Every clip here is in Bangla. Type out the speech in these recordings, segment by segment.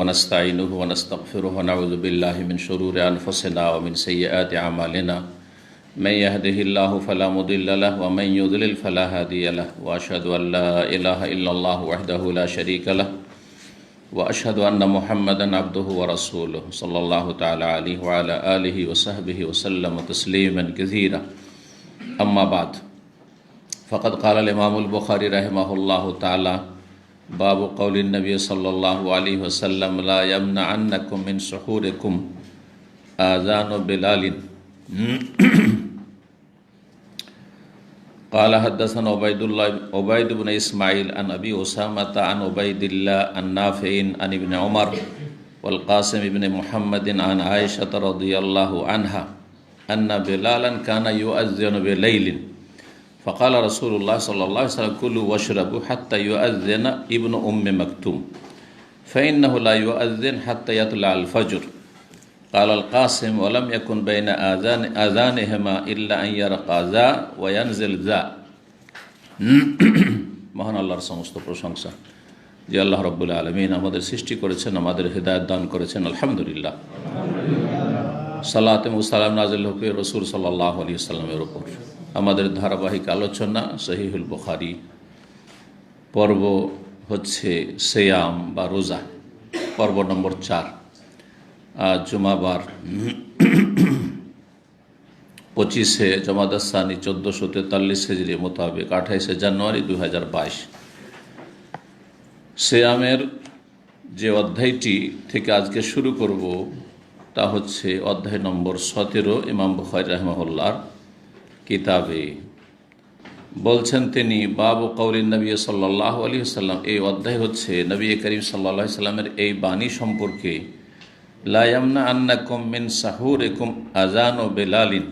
ونستعينه ونستغفره ونعوذ بالله من شرور أنفسنا ومن سيئات أعمالنا من يهده الله فلا مضل له ومن يضلل فلا هادي له وأشهد أن لا إله إلا الله وحده لا شريك له وأشهد أن محمدا عبده ورسوله صلى الله تعالى عليه وعلى آله وصحبه وسلم تسليما كثيرا أما بعد فقد قال الإمام البخاري رحمه الله تعالى باب قول النبي صلى الله عليه وسلم لا يمنعنكم من سحوركم آذان بلال قال حدثنا عبيد بن إسماعيل عن أبي أسامة عن عبيد الله عن نافع عن ابن عمر والقاسم بن محمد عن عائشة رضي الله عنها أن بلالا كان يؤذن بليل فقال رسول الله صلى الله عليه وسلم كلوا واشربوا حتى يؤذن ابن مكتوم فإنه لا يؤذن حتى يطلع الفجر قال القاسم ولم يكن بين آذانهما إلا أن يرقى ذا وينزل ذا মহান আল্লাহর সমস্ত প্রশংসা যে আল্লাহ রাব্বুল আলামিন আমাদের সৃষ্টি করেছেন, আমাদের হেদায়েত দান করেছেন, আলহামদুলিল্লাহ। সালাত ও সালাম নাযিল হোক রাসূল সাল্লাল্লাহু আলাইহি ওয়াসাল্লামের উপর। আমাদের ধারাবাহিক আলোচনা সহিহুল বুখারী, পর্ব হচ্ছে সিয়াম বা রোজা, পর্ব নম্বর 4। আজ জুমাবার 25 জমাদাস সানি 1443 হিজরি মোতাবেক 28 জানুয়ারি 2022। সিয়ামের যে অধ্যায়টি থেকে আজকে শুরু করব তা হচ্ছে অধ্যায় নম্বর 17 ইমাম বুখারী রাহিমাহুল্লাহর কিতাবে। বলছেন তিনি বাবু কওলিন নবী সাল্লাল্লাহু আলাইহি ওয়াসাল্লাম, এই অধ্যায় হচ্ছে নবী করিম সাল্লাল্লাহু আলাইহি ওয়াসাল্লামের এই বাণী সম্পর্কে। লা ইয়ামনাআন্নাকুম মিন সাহুরিকুম আযানু বেলালিন,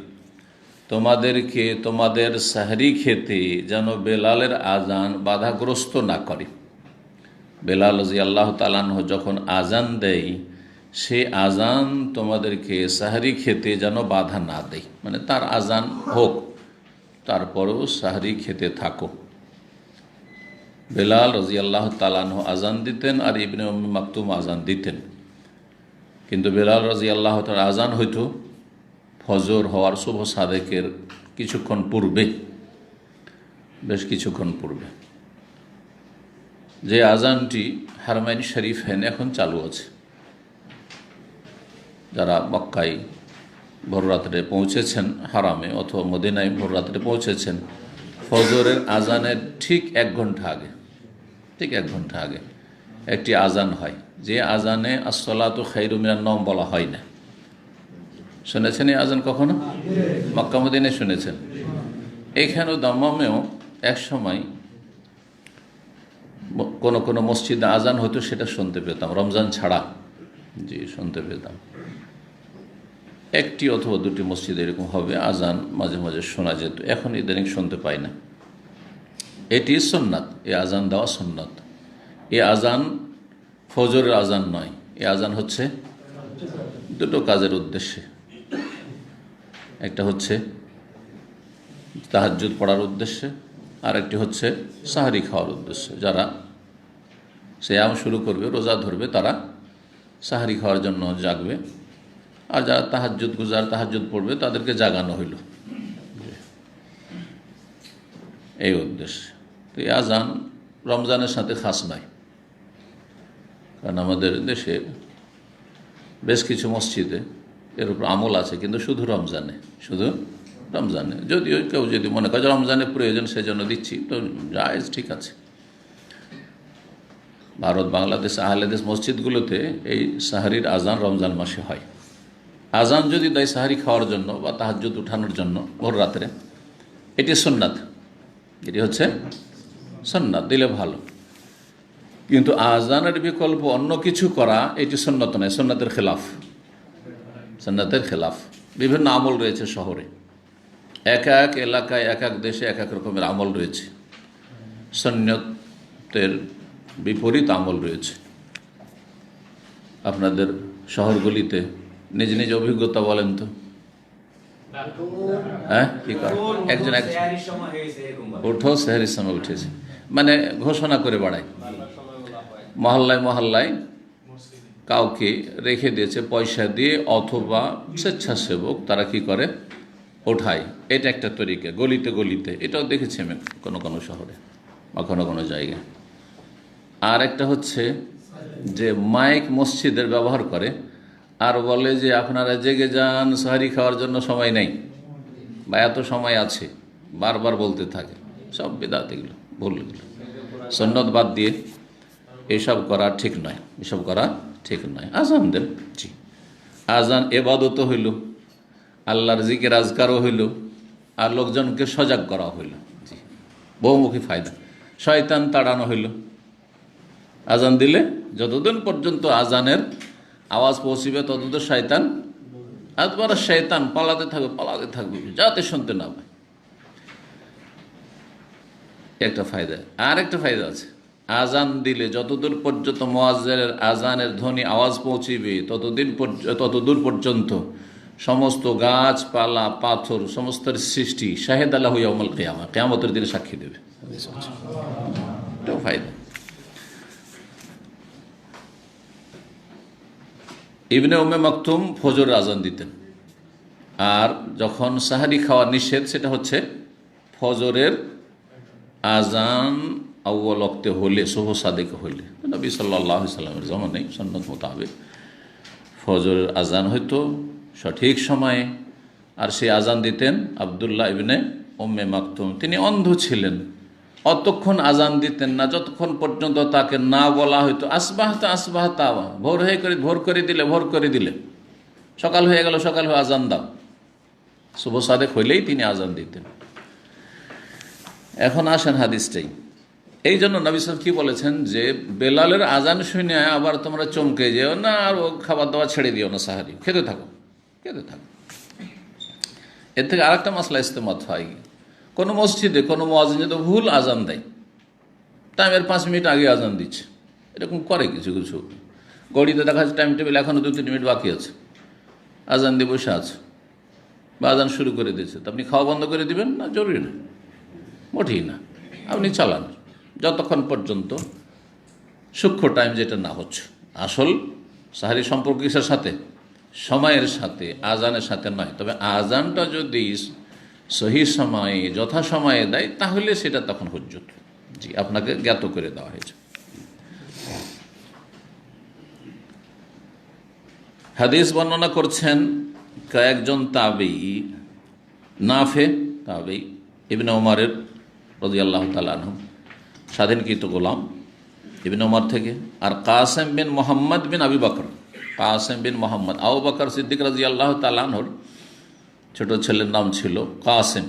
তোমাদেরকে তোমাদের সাহরি খেতে যেন বেলালের আজান বাধাগ্রস্ত না করে। বেলাল রাদিয়াল্লাহু তাআলা আনহু যখন আজান দেয়, সে আজান তোমাদেরকে সাহরি খেতে যেন বাধা না দেয়, মানে তার আজান হোক তারপরেও সাহরি খেতে থাকো। বেলাল রাদিয়াল্লাহু তাআলা আনহু আজান দিতেন আর ইবনে মাকতুম আজান দিতেন, কিন্তু বেলাল রাদিয়াল্লাহু তাআলা আজান হইতো ফজর হওয়ার শুভ সাদেকের কিছুক্ষণ পূর্বে, বেশ কিছুক্ষণ পূর্বে। যে আজানটি হারমাইন শরীফেন এখন চালু আছে। যারা মক্কায় ভোররাত্রে পৌঁছেছেন, হারামে অথবা মদিনায় ভোররাত্রে পৌঁছেছেন, ফজরের আজানের ঠিক 1 ঘন্টা আগে, ঠিক 1 ঘন্টা আগে একটি আজান হয়, যে আজানে আসসালাতু খায়রুম মিনান নওম বলা হয় না। শুনেছেন এই আজান কখনো? মক্কা মদিনায় শুনেছেন। এখানেও দাম্মামেও এক সময় কোনো কোনো মসজিদে আজান হতো, সেটা শুনতে পেতাম রমজান ছাড়া, জি শুনতে পেতাম। 1টি অথবা 2টি মসজিদে এরকম হবে আজান মাঝে মাঝে শোনা যেত, এখন ইদানিং শুনতে পাই না। এটি সুন্নাত, এই আজান দেওয়া সুন্নাত। এই আজান ফজরের আজান নয়, এই আজান হচ্ছে 2টো কাজের উদ্দেশ্যে। একটা হচ্ছে তাহাজ্জুদ পড়ার উদ্দেশ্যে, আর একটি হচ্ছে সাহরি খাওয়ার উদ্দেশ্যে। যারা সিয়াম শুরু করবে, রোজা ধরবে, তারা সাহরি খাওয়ার জন্য জাগবে, আর যারা তাহাজ্জুদ গুজার তাহাজ্জুদ পড়বে তাদেরকে জাগানো হইল, এই উদ্দেশ্যে। তো এই আজান রমজানের সাথে খাস নয়, কারণ আমাদের দেশে বেশ কিছু মসজিদে এর উপর আমল আছে, কিন্তু শুধু রমজানে, শুধু রমজানে। যদিও কেউ যদি মনে করে রমজানে প্রয়োজন সেজন্য দিচ্ছি, তো জায়েজ, ঠিক আছে। ভারত, বাংলাদেশ, আহলেদেশ মসজিদগুলোতে এই সাহরির আজান রমজান মাসে হয়। আজান যদি দেয় সাহরি খাওয়ার জন্য বা তাহাজ্জুদ উঠানোর জন্য ভোর রাত্রে, এটি সুন্নাত, এটি হচ্ছে সুন্নাত, দিলে ভালো। কিন্তু আজানের বিকল্প অন্য কিছু করা এটি সুন্নত নয়, সুন্নাতের খেলাফ, সুন্নাতের খেলাফ। বিভিন্ন আমল রয়েছে শহরে, এক এক এলাকায়, এক এক দেশে এক এক রকমের আমল রয়েছে, সুন্নতের বিপরীত আমল রয়েছে। আপনাদের শহরগুলিতে নিজ নিজ অভিজ্ঞতা বলেন তো। হ্যাঁ, কি করে একজন উঠো সেহরির সময় উঠেছে, মানে ঘোষণা করে বাড়ায়। মহল্লায় মহল্লায় কাউকে রেখে দিয়েছে পয়সা দিয়ে, অথবা স্বেচ্ছাসেবক তারা কি করে, ওঠায়। এটা একটা তরিকা, গলিতে গলিতে, এটাও দেখেছি আমি কোনো কোনো শহরে বা কোনো কোনো জায়গায়। আর একটা হচ্ছে যে মাইক মসজিদের ব্যবহার করে আর বলে যে আপনারা জেগে যান, সাহারি খাওয়ার জন্য সময় নেই বা এত সময় আছে, বারবার বলতে থাকে। সব বিদআত, এগুলো ভুল, এগুলো সুন্নাত বাদ দিয়ে এসব করা ঠিক নয়, এসব করা ঠিক নয়। আজান দেন, জি, আজান এবাদতও হইল, আল্লাহর জিকির আজকারও হইল, আর লোকজনকে সজাগ করা হইল, জি, বহুমুখী ফায়দা। শয়তান তাড়ানো হইল। আজান দিলে যতদিন পর্যন্ত আজানের আওয়াজ পৌঁছিবে ততদিন শয়তান, একবার শয়তান পালাতে থাকবে যাতে শুনতে না পায়। একটা ফায়দা। আর একটা ফায়দা আছে, আজান দিলে যতদূর পর্যন্ত মুয়াজ্জিনের আজানের ধ্বনি আওয়াজ পৌঁছিবে ততদূর পর্যন্ত সমস্ত গাছপালা পাথর সমস্তের সৃষ্টি শাহেদ আল্লাহু ইয়াউমুল কিয়ামা, কিয়ামতের দিনে সাক্ষী দেবে। এটাও ফায়দা। ইবনে উম্মে মাকতুম ফজর আজান দিতেন, আর যখন সাহারি খাওয়া নিষেধ, সেটা হচ্ছে ফজরের আজান আউয়াল ওয়াক্তে হলে, শুভ সাদেক হলে, নবী সাল্লাল্লাহু আলাইহি সাল্লামের জামানায় সুন্নাত মোতাবেক ফজরের আজান হয়তো সঠিক সময়ে, আর সেই আজান দিতেন আব্দুল্লাহ ইবনে উম্মে মাকতুম। তিনি অন্ধ ছিলেন, অতক্ষণ আজান দিতেন না যতক্ষণ পর্যন্ত তাকে না বলা হয়তো আসবাহতা আসবাহতা, ভোর করে দিলে, সকাল হয়ে গেল, সকাল হয়ে আজান দাও। শুভ সাদেক হইলেই তিনি আজান দিতেন। এখন আসেন হাদিসটাই। এই জন্য নবী সাল্লাল্লাহু আলাইহি ওয়াসাল্লাম কি বলেছেন যে বেলালের আজান শুনে আবার তোমরা চমকে যেও না, আর ও খাবার দাবার ছেড়ে দিও না, সাহারি খেতে থাকো। এর থেকে আরেকটা মাসলা ইস্তেমাত হয়, কোনো মসজিদে কোনো মুয়াজ্জিন যদি ভুল আজান দেয়, টাইমের 5 মিনিট আগে আজান দিচ্ছে, এরকম করে কিছু কিছু। ঘড়িতে দেখা যাচ্ছে টাইম টেবিল এখনও 2-3 মিনিট বাকি আছে, আজান দিয়ে বসে আছে বা আজান শুরু করে দিয়েছে, তো আপনি খাওয়া বন্ধ করে দিবেন না? জরুরি না, মোটেই না। আপনি চালান যতক্ষণ পর্যন্ত সূক্ষ্ম টাইম যেটা না হচ্ছে। আসল সাহারি সম্পর্ক কিসের সাথে? সময়ের সাথে, আজানের সাথে নয়। তবে আজানটা যদি সহি সময়ে যথাসময়ে দেয় তাহলে সেটা তখন হুজ্জত, জি, আপনাকে জ্ঞাত করে দেওয়া হয়েছে। হাদিস বর্ণনা করছেন কয়েকজন তাবেঈ, নাফে তাবেঈ, ইবনে ওমরের রাদিয়াল্লাহু তাআলা আনহু, স্বাধীনকৃত গোলাম ইবনে ওমর থেকে, আর কাসেম বিন মোহাম্মদ বিন আবি বকর, কাসেম বিন মোহাম্মদ, আবু বকর সিদ্দিক রাদিয়াল্লাহু তাআলা আনহুর ছোট ছেলের নাম ছিল কাসেম,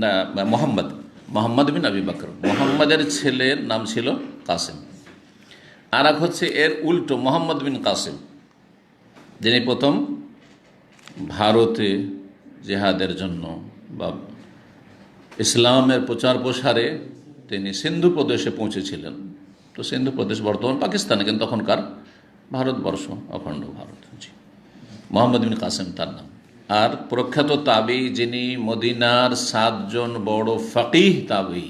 না মোহাম্মদ বিন আবি বকর, মোহাম্মদের ছেলের নাম ছিল কাসেম। আর এক হচ্ছে এর উল্টো মোহাম্মদ বিন কাসেম, যিনি প্রথম ভারতে জেহাদের জন্য বা ইসলামের প্রচার প্রসারে তিনি সিন্ধু প্রদেশে পৌঁছেছিলেন। তো সিন্ধু প্রদেশ বর্তমান পাকিস্তানে, কিন্তু তখনকার ভারতবর্ষ অখণ্ড ভারত। জি, মোহাম্মদ বিন কাসেম তার নাম। আর প্রখ্যাত তাবেঈ, যিনি মদিনার 7 জন বড় ফকিহ তাবেঈ,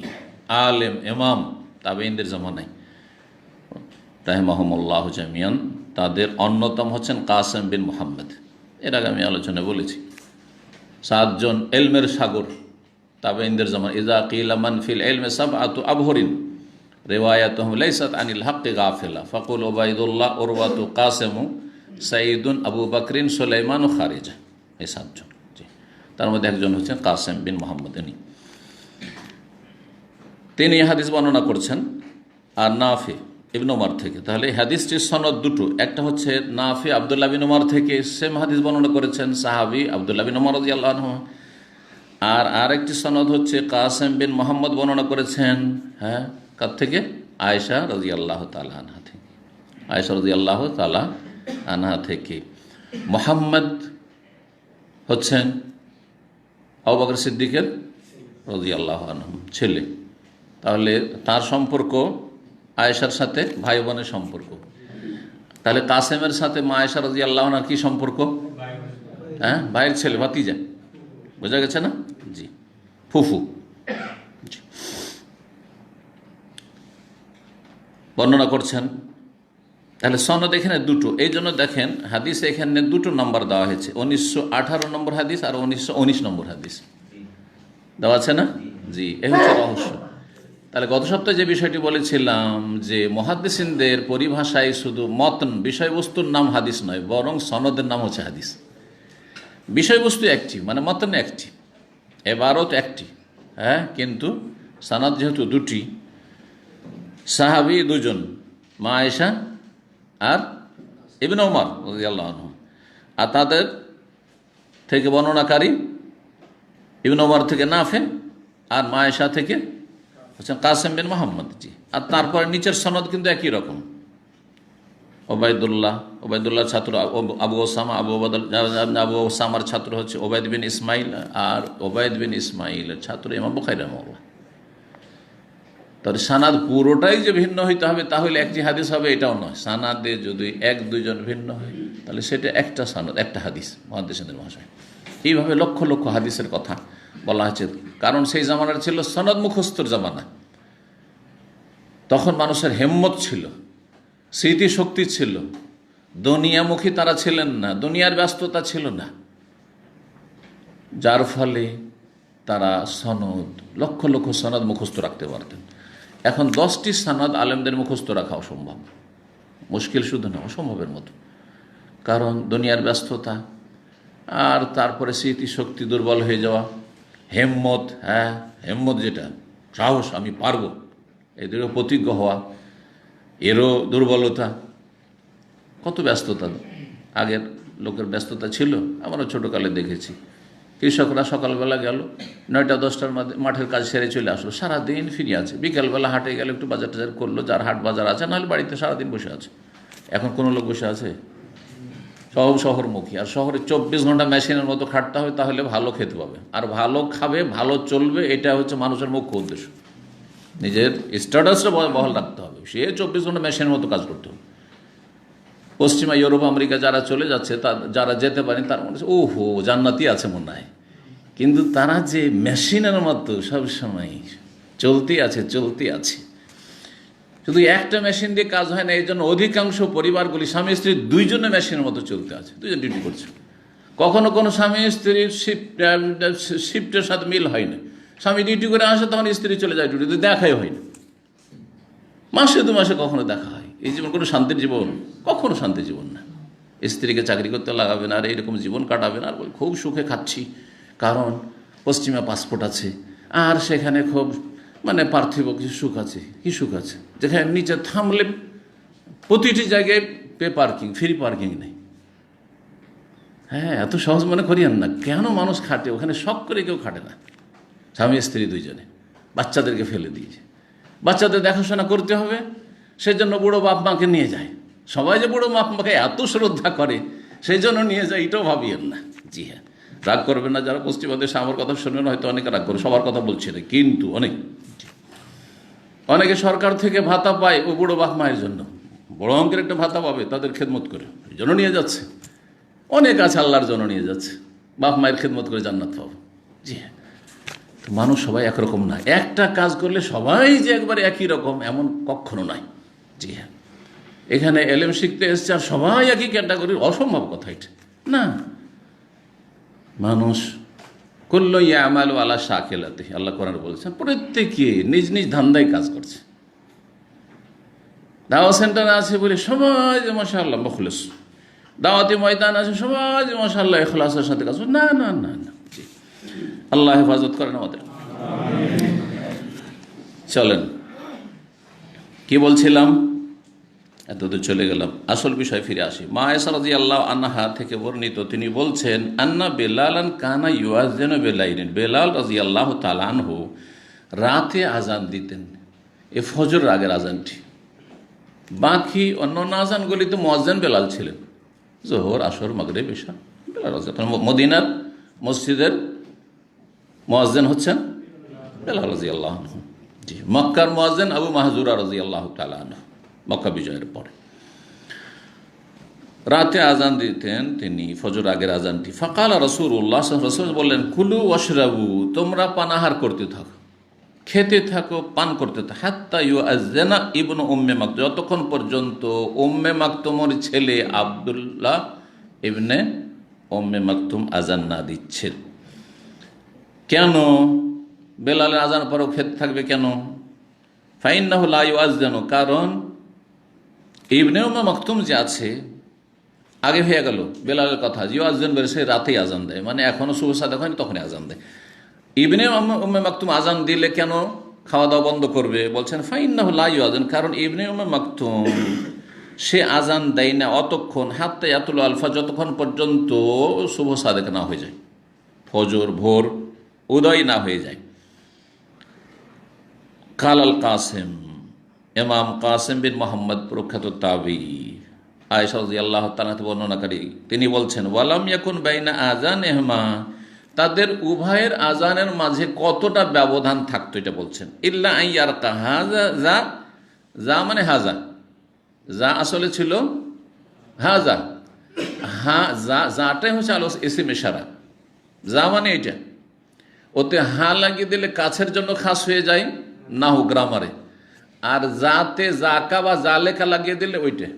আলেম, ইমাম তাবেঈনদের জামানায় রাহিমাহুমুল্লাহ জামিয়ান, তাদের অন্যতম হচ্ছেন কাসেম বিন মোহাম্মদ। এর আগে আমি আলোচনায় বলেছি 7 জন এলমের সাগর তাবেঈনদের জামান। ইজা কিলা মান ফিল ইলমি সাবআতু আবহরিন রিওয়ায়াতুহুম লাইসাত আনিল হাক্কি গাফিলা ফাকুল উবাইদুল্লাহ উরওয়াতু কাসেমু সাইদুন আবু বকরিন সুলাইমান ও খারিজা। এই 7 জন, জি, তার মধ্যে একজন হচ্ছেন কাসেম বিন মোহাম্মদ। তিনি হাদিস বর্ণনা করছেন, আর নাফি ইবনে ওমর থেকে। তাহলে হাদিসটির সনদ দুটো, একটা হচ্ছে নাফি আব্দুল্লাহ বিন ওমর থেকে, সেম হাদিস বর্ণনা করেছেন সাহাবী আব্দুল্লাহ বিন ওমর রাদিয়াল্লাহু আনহু। আর আরেকটি সনদ হচ্ছে কাসেম বিন মোহাম্মদ বর্ণনা করেছেন, হ্যাঁ, কার থেকে? আয়েশা রাদিয়াল্লাহু তাআলা আনহা থেকে। আয়েশা রাদিয়াল্লাহু তাআলা আনহা থেকে। মোহাম্মদ হচ্ছেন আবু বকর সিদ্দিকের রাদিয়াল্লাহু আনহু ছেলে। তাহলে তার সম্পর্ক আয়েশার সাথে ভাই বোনের সম্পর্ক। তাহলে কাসেমের সাথে মা আয়েশা রাদিয়াল্লাহু আনহার কি সম্পর্ক? হ্যাঁ, ভাইয়ের ছেলে, ভাতিজা। বোঝা গেছে না? জি, ফুফু। বর্ণনা করছেন তাহলে সনদ এখানে দুটো, এই জন্য দেখেন হাদিসে এখানে দুটো নম্বর দেওয়া হয়েছে, 1918 নম্বর হাদিস আর 1919 নম্বর হাদিস দেওয়া আছে না? জি, এই হচ্ছে রহস্য। তাহলে গত সপ্তাহে যে বিষয়টি বলেছিলাম যে মুহাদ্দিসিনদের পরিভাষায় শুধু মতন বিষয়বস্তুর নাম হাদিস নয়, বরং সনদের নাম হচ্ছে হাদিস। বিষয়বস্তু একটি, মানে মতন একটি, এবারত একটি, হ্যাঁ, কিন্তু সনদ যেহেতু দুটি, সাহাবী দুজন, মা আয়েশা আর ইবনে ওমর রাদিয়াল্লাহু আনহু, আর তাদের থেকে বর্ণনাকারী ইবনে ওমর থেকে নাফে, আর মা আয়েশা থেকে হচ্ছেন কাসেম বিন মোহাম্মদ। জি, আর তারপরে নিচের সনদ কিন্তু একই রকম। ওবায়দুল্লাহ ছাত্র আবু ওসামা, আবু ওসামার ছাত্র হচ্ছে ওবায়দ বিন ইসমাইল, আর ওবায়দ বিন ইসমাইলের ছাত্র ইমাম বুখারী রাহিমাহুল্লাহ। তাহলে সানাদ পুরোটাই যে ভিন্ন হইতে হবে তাহলে একটি হাদিস হবে এটাও নয়। সানাদে যদি এক দুইজন ভিন্ন হয় তাহলে সেটা একটা সানাদ, একটা হাদিস মুহাদ্দিসিনদের ভাষায়। এইভাবে লক্ষ লক্ষ হাদিসের কথা বলা হয়েছে, কারণ সেই জামানার ছিল সনদ মুখস্থর জামানা। তখন মানুষের হিম্মত ছিল, স্মৃতিশক্তি ছিল, দুনিয়ামুখী তারা ছিলেন না, দুনিয়ার ব্যস্ততা ছিল না, যার ফলে তারা সনদ, লক্ষ লক্ষ সনদ মুখস্থ রাখতে পারতেন। এখন 10টি সনদ আলেমদের মুখস্থ রাখা অসম্ভব, মুশকিল শুধু না, অসম্ভবের মতো। কারণ দুনিয়ার ব্যস্ততা, আর তারপরে স্মৃতিশক্তি দুর্বল হয়ে যাওয়া, হেম্মত, হ্যাঁ হেম্মত যেটা সাহস, আমি পারবো, এদেরও প্রতিজ্ঞ হওয়া, এরও দুর্বলতা। কত ব্যস্ততা আগের লোকের ব্যস্ততা ছিল, আমরা ছোটোকালে দেখেছি। কৃষকরা সকালবেলা গেল, 9টা-10টার মধ্যে মাঠের কাজ সেরে চলে আসলো, সারাদিন ফিরে আছে। বিকেলবেলা হাটে গেলে একটু বাজার টাজার করলো, যার হাট বাজার আছে, নাহলে বাড়িতে সারাদিন বসে আছে। এখন কোনো লোক বসে আছে? সব শহরমুখী, আর শহরে 24 ঘন্টা মেশিনের মতো খাটতে হবে, তাহলে ভালো খেতে পাবে, আর ভালো খাবে, ভালো চলবে। এটা হচ্ছে মানুষের মুখ্য উদ্দেশ্য। নিজের স্ট্যাটাসটা বহাল রাখতে হবে, সে 24 ঘন্টা মেশিনের মতো কাজ করতে হবে। পশ্চিমা ইউরোপ আমেরিকা যারা চলে যাচ্ছে, যারা যেতে পারেন, তার মনে হচ্ছে ওহো জান্নাতি আছে মনে হয়, কিন্তু তারা যে মেশিনের মতো সবসময় চলতে আছে। শুধু একটা মেশিন দিয়ে কাজ হয় না, এই জন্য অধিকাংশ পরিবারগুলি স্বামী স্ত্রী দুইজনে মেশিনের মতো চলতে আছে, দুইজন ডিউটি করছে। কখনো কোনো স্বামী স্ত্রীর শিফটের সাথে মিল হয় না। স্বামী ডিউটি করে আসে, তখন স্ত্রী চলে যায় ডিউটিতে, দেখাই হয় না। মাসে 2 মাসে কখনো দেখা হয়। এই জীবন কোনো শান্তির জীবন? কখনো শান্তির জীবন না। স্ত্রীকে চাকরি করতে লাগাবেন আর এইরকম জীবন কাটাবেন, আর বলে খুব সুখে খাচ্ছি, কারণ পশ্চিমা পাসপোর্ট আছে, আর সেখানে খুব মানে পার্থিব কিছু সুখ আছে। কি সুখ আছে? যেখানে নিচে থামলে প্রতিটি জায়গায় পার্কিং, ফ্রি পার্কিং নেই। হ্যাঁ, এত সহজ মনে করিয়েন না। কেন মানুষ খাটে ওখানে? শখ করে কেউ খাটে না। স্বামী স্ত্রী দুইজনে বাচ্চাদেরকে ফেলে দিয়েছে, বাচ্চাদের দেখাশোনা করতে হবে, সেজন্য বুড়ো বাপ মাকে নিয়ে যায়। সবাই যে বুড়ো বাপ মাকে এত শ্রদ্ধা করে সেই জন্য নিয়ে যায়, এটাও ভাবিয়েন না। জি হ্যাঁ, রাগ করবেন না যারা পশ্চিমা দেশে আমার কথা শুনবেন, হয়তো অনেকে রাগ করে, সবার কথা বলছি না, কিন্তু অনেকে সরকার থেকে ভাতা পায় ওই বুড়ো বাপ মায়ের জন্য, বড় অঙ্কের একটা ভাতা পাবে, তাদের খেদমত করে, এই জন্য নিয়ে যাচ্ছে। অনেক আছে আল্লাহর জন্য নিয়ে যাচ্ছে, বাপ মায়ের খেদমত করে জান্নাত পাবো। জি হ্যাঁ, মানুষ সবাই একরকম না। একটা কাজ করলে সবাই যে একবারে একই রকম এমন কখনো নয়। জি হ্যাঁ, এখানে এলেম শিখতে এসছে আর সবাই একই ক্যাটাগরির, অসম্ভব কথা এটা না। মানুষ কুল্লু ইয়ামালু আলা শাকিলাতিহি, আল্লাহ কোরআনে বলেছেন, প্রত্যেকে নিজ নিজ ধান্দায় কাজ করছে। দাওয়া সেন্টার আছে বলে সবাই যে মাশাআল্লাহ মুখলিস, দাওয়াতি ময়দান আছে সবাই যে মাশাআল্লাহ ইখলাসের সাথে কাজ করছে। না না না না, জি, আল্লাহ হেফাজত করেন আমাদের। চলেন, কি বলছিলাম? এতদূর চলে গেলাম, আসল বিষয় ফিরে আসি। মা আয়েশা রাদিয়াল্লাহু আনহা থেকে বর্ণিত, তিনি বলছেন, আন্না বেলালান কানা ইউআযিনু বিলাইলিন, বেলাল রাদিয়াল্লাহু তাআলা আনহু রাতে আজান দিতেন। এ ফজর আগের আজানটি, বাকি অন্য আজানগুলিতে মুয়াজ্জিন বেলাল ছিলেন। জোহর, আসর, মাগরিব, ইশা, বেলাল রাদিয়াল্লাহু আনহু। মদিনার মসজিদের মুয়াজ্জিন হচ্ছেন বেলাল রাদিয়াল্লাহু আনহু। জি, মক্কার মুয়াজ্জিন আবু মাহজুরা রাদিয়াল্লাহু তাআলা আনহু, মক্কা বিজয়ের পরে রাতে আজান দিতেন তিনি, ফজর আগের আজানটি। ফাকালা রাসূলুল্লাহ সাল্লাল্লাহু আলাইহি ওয়াসাল্লাম বললেন, কুলু ওয়াশরাবু, তোমরা পানাহার করতে থাকো। খেতে থাকো, পান করতে থাকো, হাত্তা ইউআজ্জিনা ইবনু উম্মে মাকতুম, যতক্ষণ পর্যন্ত উম্মে মাকতুমের ছেলে আব্দুল্লাহ ইবনে উম্মে মাকতুম আজান না দিচ্ছেন। কেন বেলালের আজান পরেও খেতে থাকবে কেন? ফাইন্নাহু লা ইউআজ্জিনু, কারণ ইবনে উম্মে মাকতুম যে আছে, আগে হয়ে গেল বেলালের কথা, ইউআজ্জিন বের সে রাতেই আজান দেয়, মানে এখনো শুভ সাদেক হয়নি তখনই আজান দেয়। ইবনে উম্মে মাকতুম আজান দিলে কেন খাওয়া দাওয়া বন্ধ করবে? বলছেন ফাইন্নাহু লা ইউআজ্জিন, কারণ ইবনে উম্মে মাকতুম সে আজান দেয় না অতক্ষণ, হাত্তা ইয়াতুল আলফা, যতক্ষণ পর্যন্ত শুভ সাদেক না হয়ে যায়, ফজর ভোর উদয় না হয়ে যায়। কালাল কাসেম, ইমাম কাসেম বিন মোহাম্মদ প্রখ্যাত তাবি, আয়েশা রাদিয়াল্লাহু তাআলা বর্ণনাকারী, তিনি বলছেন ওয়ালাম ইয়াকুন বাইনা আযানিহিমা, তাদের উভয়ের আজানের মাঝে কতটা ব্যবধান থাকতো এটা বলছেন। ইল্লা আইয়ারকা হাযা, যা যা মানে হাজা, যা আসলে ছিল হাজা, হা যা, যাটাই হচ্ছে আলো ইসিম ইশারা, যা মানে এটা, ওতে হা লাগিয়ে দিলে কাছের জন্য খাস হয়ে যায় নাহু গ্রামারে, আর যাতে জাকা বা জালেকা লাগিয়ে দিলে ওইটা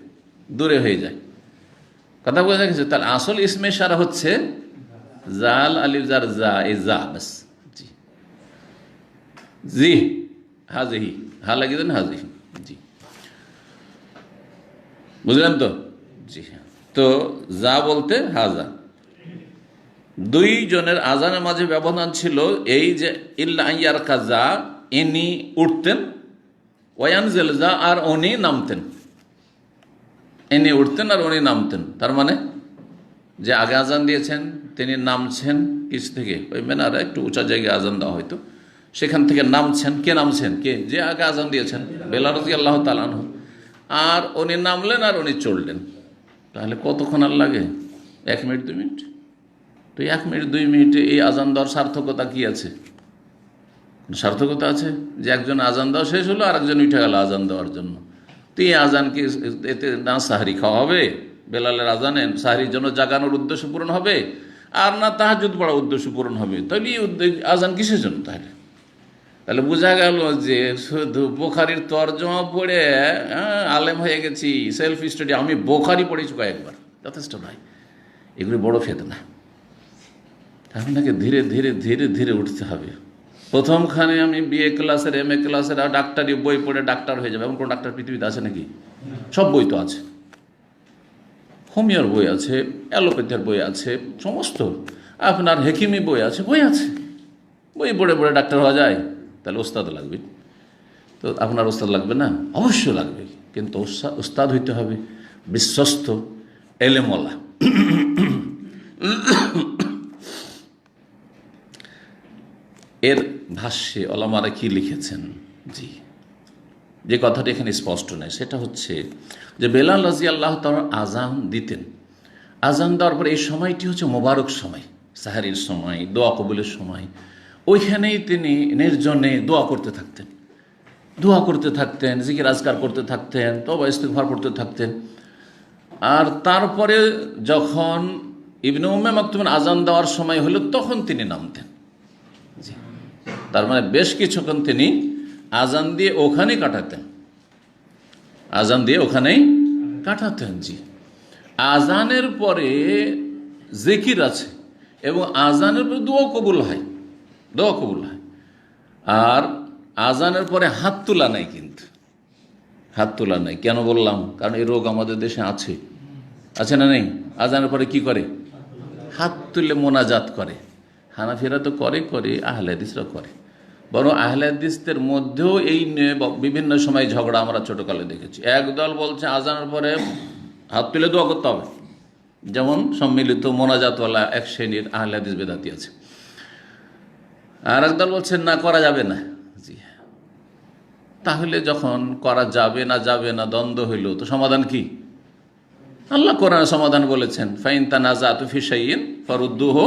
দূরে হয়ে যায়। কথা বোঝা গেছে? তার আসল ইসমে ইশারা হচ্ছে জাল আলিফ জার যা, এই যা বাস। জি জি, হাজিহি, হা লাগিয়ে দেন হাজিহি। জি, বুঝলেন তো? জি, তো যা বলতে হাজা। দুই জনের আজানের মাঝে ব্যবধান ছিল এই যে ইল্লা আইয়ার কাজা, ইনি উঠতেন, ওয়ানজেল যা, আর উনি নামতেন। ইনি উঠতেন আর উনি নামতেন, তার মানে যে আগে আজান দিয়েছেন তিনি নামছেন কিস থেকে, ওই মেনারে একটু উঁচা জায়গায় আজান দেওয়া হয়তো, সেখান থেকে নামছেন। কে নামছেন? কে? যে আগে আজান দিয়েছেন, বেলাল রাদিয়াল্লাহু তাআলা আনহু। আর উনি নামলেন আর উনি চললেন। তাহলে কতক্ষণ আর লাগে? 1 মিনিট 2 মিনিট। তো 1 মিনিট 2 মিনিটে এই আজান দেওয়ার সার্থকতা কি আছে? সার্থকতা আছে যে একজন আজান দেওয়া শেষ হলো আর একজন উঠে গেল আজান দেওয়ার জন্য। তো এই আজান কি এতে না সাহরি খাওয়া হবে? বেলালের আজানে সাহরির জন্য জাগানোর উদ্দেশ্য পূরণ হবে, আর না তাহাজ্জুদ পড়ার উদ্দেশ্য পূরণ হবে? তাহলে আজান কিসের জন্য? তাহলে বোঝা গেল যে শুধু বুখারীর তরজমা পড়ে আলেম হয়ে গেছি, সেলফ স্টাডি, আমি বুখারী পড়েছি কয়েকবার, যথেষ্ট নয়। এগুলি বড় ফেতনা। আপনাকে ধীরে ধীরে ধীরে ধীরে উঠতে হবে। প্রথমখানে আমি বিএ ক্লাসের, এমএ ক্লাসের আর ডাক্তারি বই পড়ে ডাক্তার হয়ে যাবে এমন কোনো ডাক্তার পৃথিবীতে আছে নাকি? সব বই তো আছে, হোমিওর বই আছে, অ্যালোপ্যাথির বই আছে, সমস্ত আপনার হেকিমি বই আছে, বই আছে। বই পড়ে পড়ে ডাক্তার হওয়া যায়? তাহলে ওস্তাদ লাগবে। তো আপনার ওস্তাদ লাগবে না? অবশ্যই লাগবে, কিন্তু ওস্তাদ হইতে হবে বিশ্বস্ত এলেমওয়ালা। এর ভাষ্যে ওলামারা কি লিখেছেন? জি, যে কথাটি এখানে স্পষ্ট নয় সেটা হচ্ছে যে বেলাল রাদিয়াল্লাহু তাআলা আজান দিতেন। আজান দেওয়ার পর এই সময়টি হচ্ছে মোবারক সময়, সাহারির সময়, দোয়া কবুলের সময়। ওইখানেই তিনি নির্জনে দোয়া করতে থাকতেন, দোয়া করতে থাকতেন, জিকির আজকার করতে থাকতেন, তওবা ইস্তিগফার করতে থাকতেন। আর তারপরে যখন ইবনে উম্মে মাকতুমের আজান দেওয়ার সময় হলো তখন তিনি নামতেন। জি, তার মানে বেশ কিছুক্ষণ তিনি আজান দিয়ে ওখানেই কাটাতেন, আজান দিয়ে ওখানেই কাটাতেন। জি, আজানের পরে জিকির আছে এবং আজানের পরে দোয়া কবুল হয়, দোয়া কবুল হয়। আর আজানের পরে হাত তোলা নাই, কিন্তু হাত তোলা নাই। কেন বললাম? কারণ এই রোগ আমাদের দেশে আছে, আছে না নেই? আজানের পরে কি করে? হাত তুলে মোনাজাত করে। হানাফিরা তো করে, আহলে হাদিসরা করে। বরং আহলে হাদিসদের মধ্যেও এই নিয়ে বিভিন্ন সময় ঝগড়া আমরা ছোটকালে দেখেছি। একদল বলছে আজানের পরে হাত তুলে দোয়া করতে হবে, যেমন সম্মিলিত মোনাজাতওয়ালা এক শ্রেণীর আহলে হাদিস বেদাতি আছে। আর একদল বলছেন না, করা যাবে না। জি, তাহলে যখন করা যাবে না দ্বন্দ্ব হইল, তো সমাধান কি? আল্লাহ কোরআনে সমাধান বলেছেন, ফাইন তানাজাতু ফি শাইইন ফারুদ্দুহু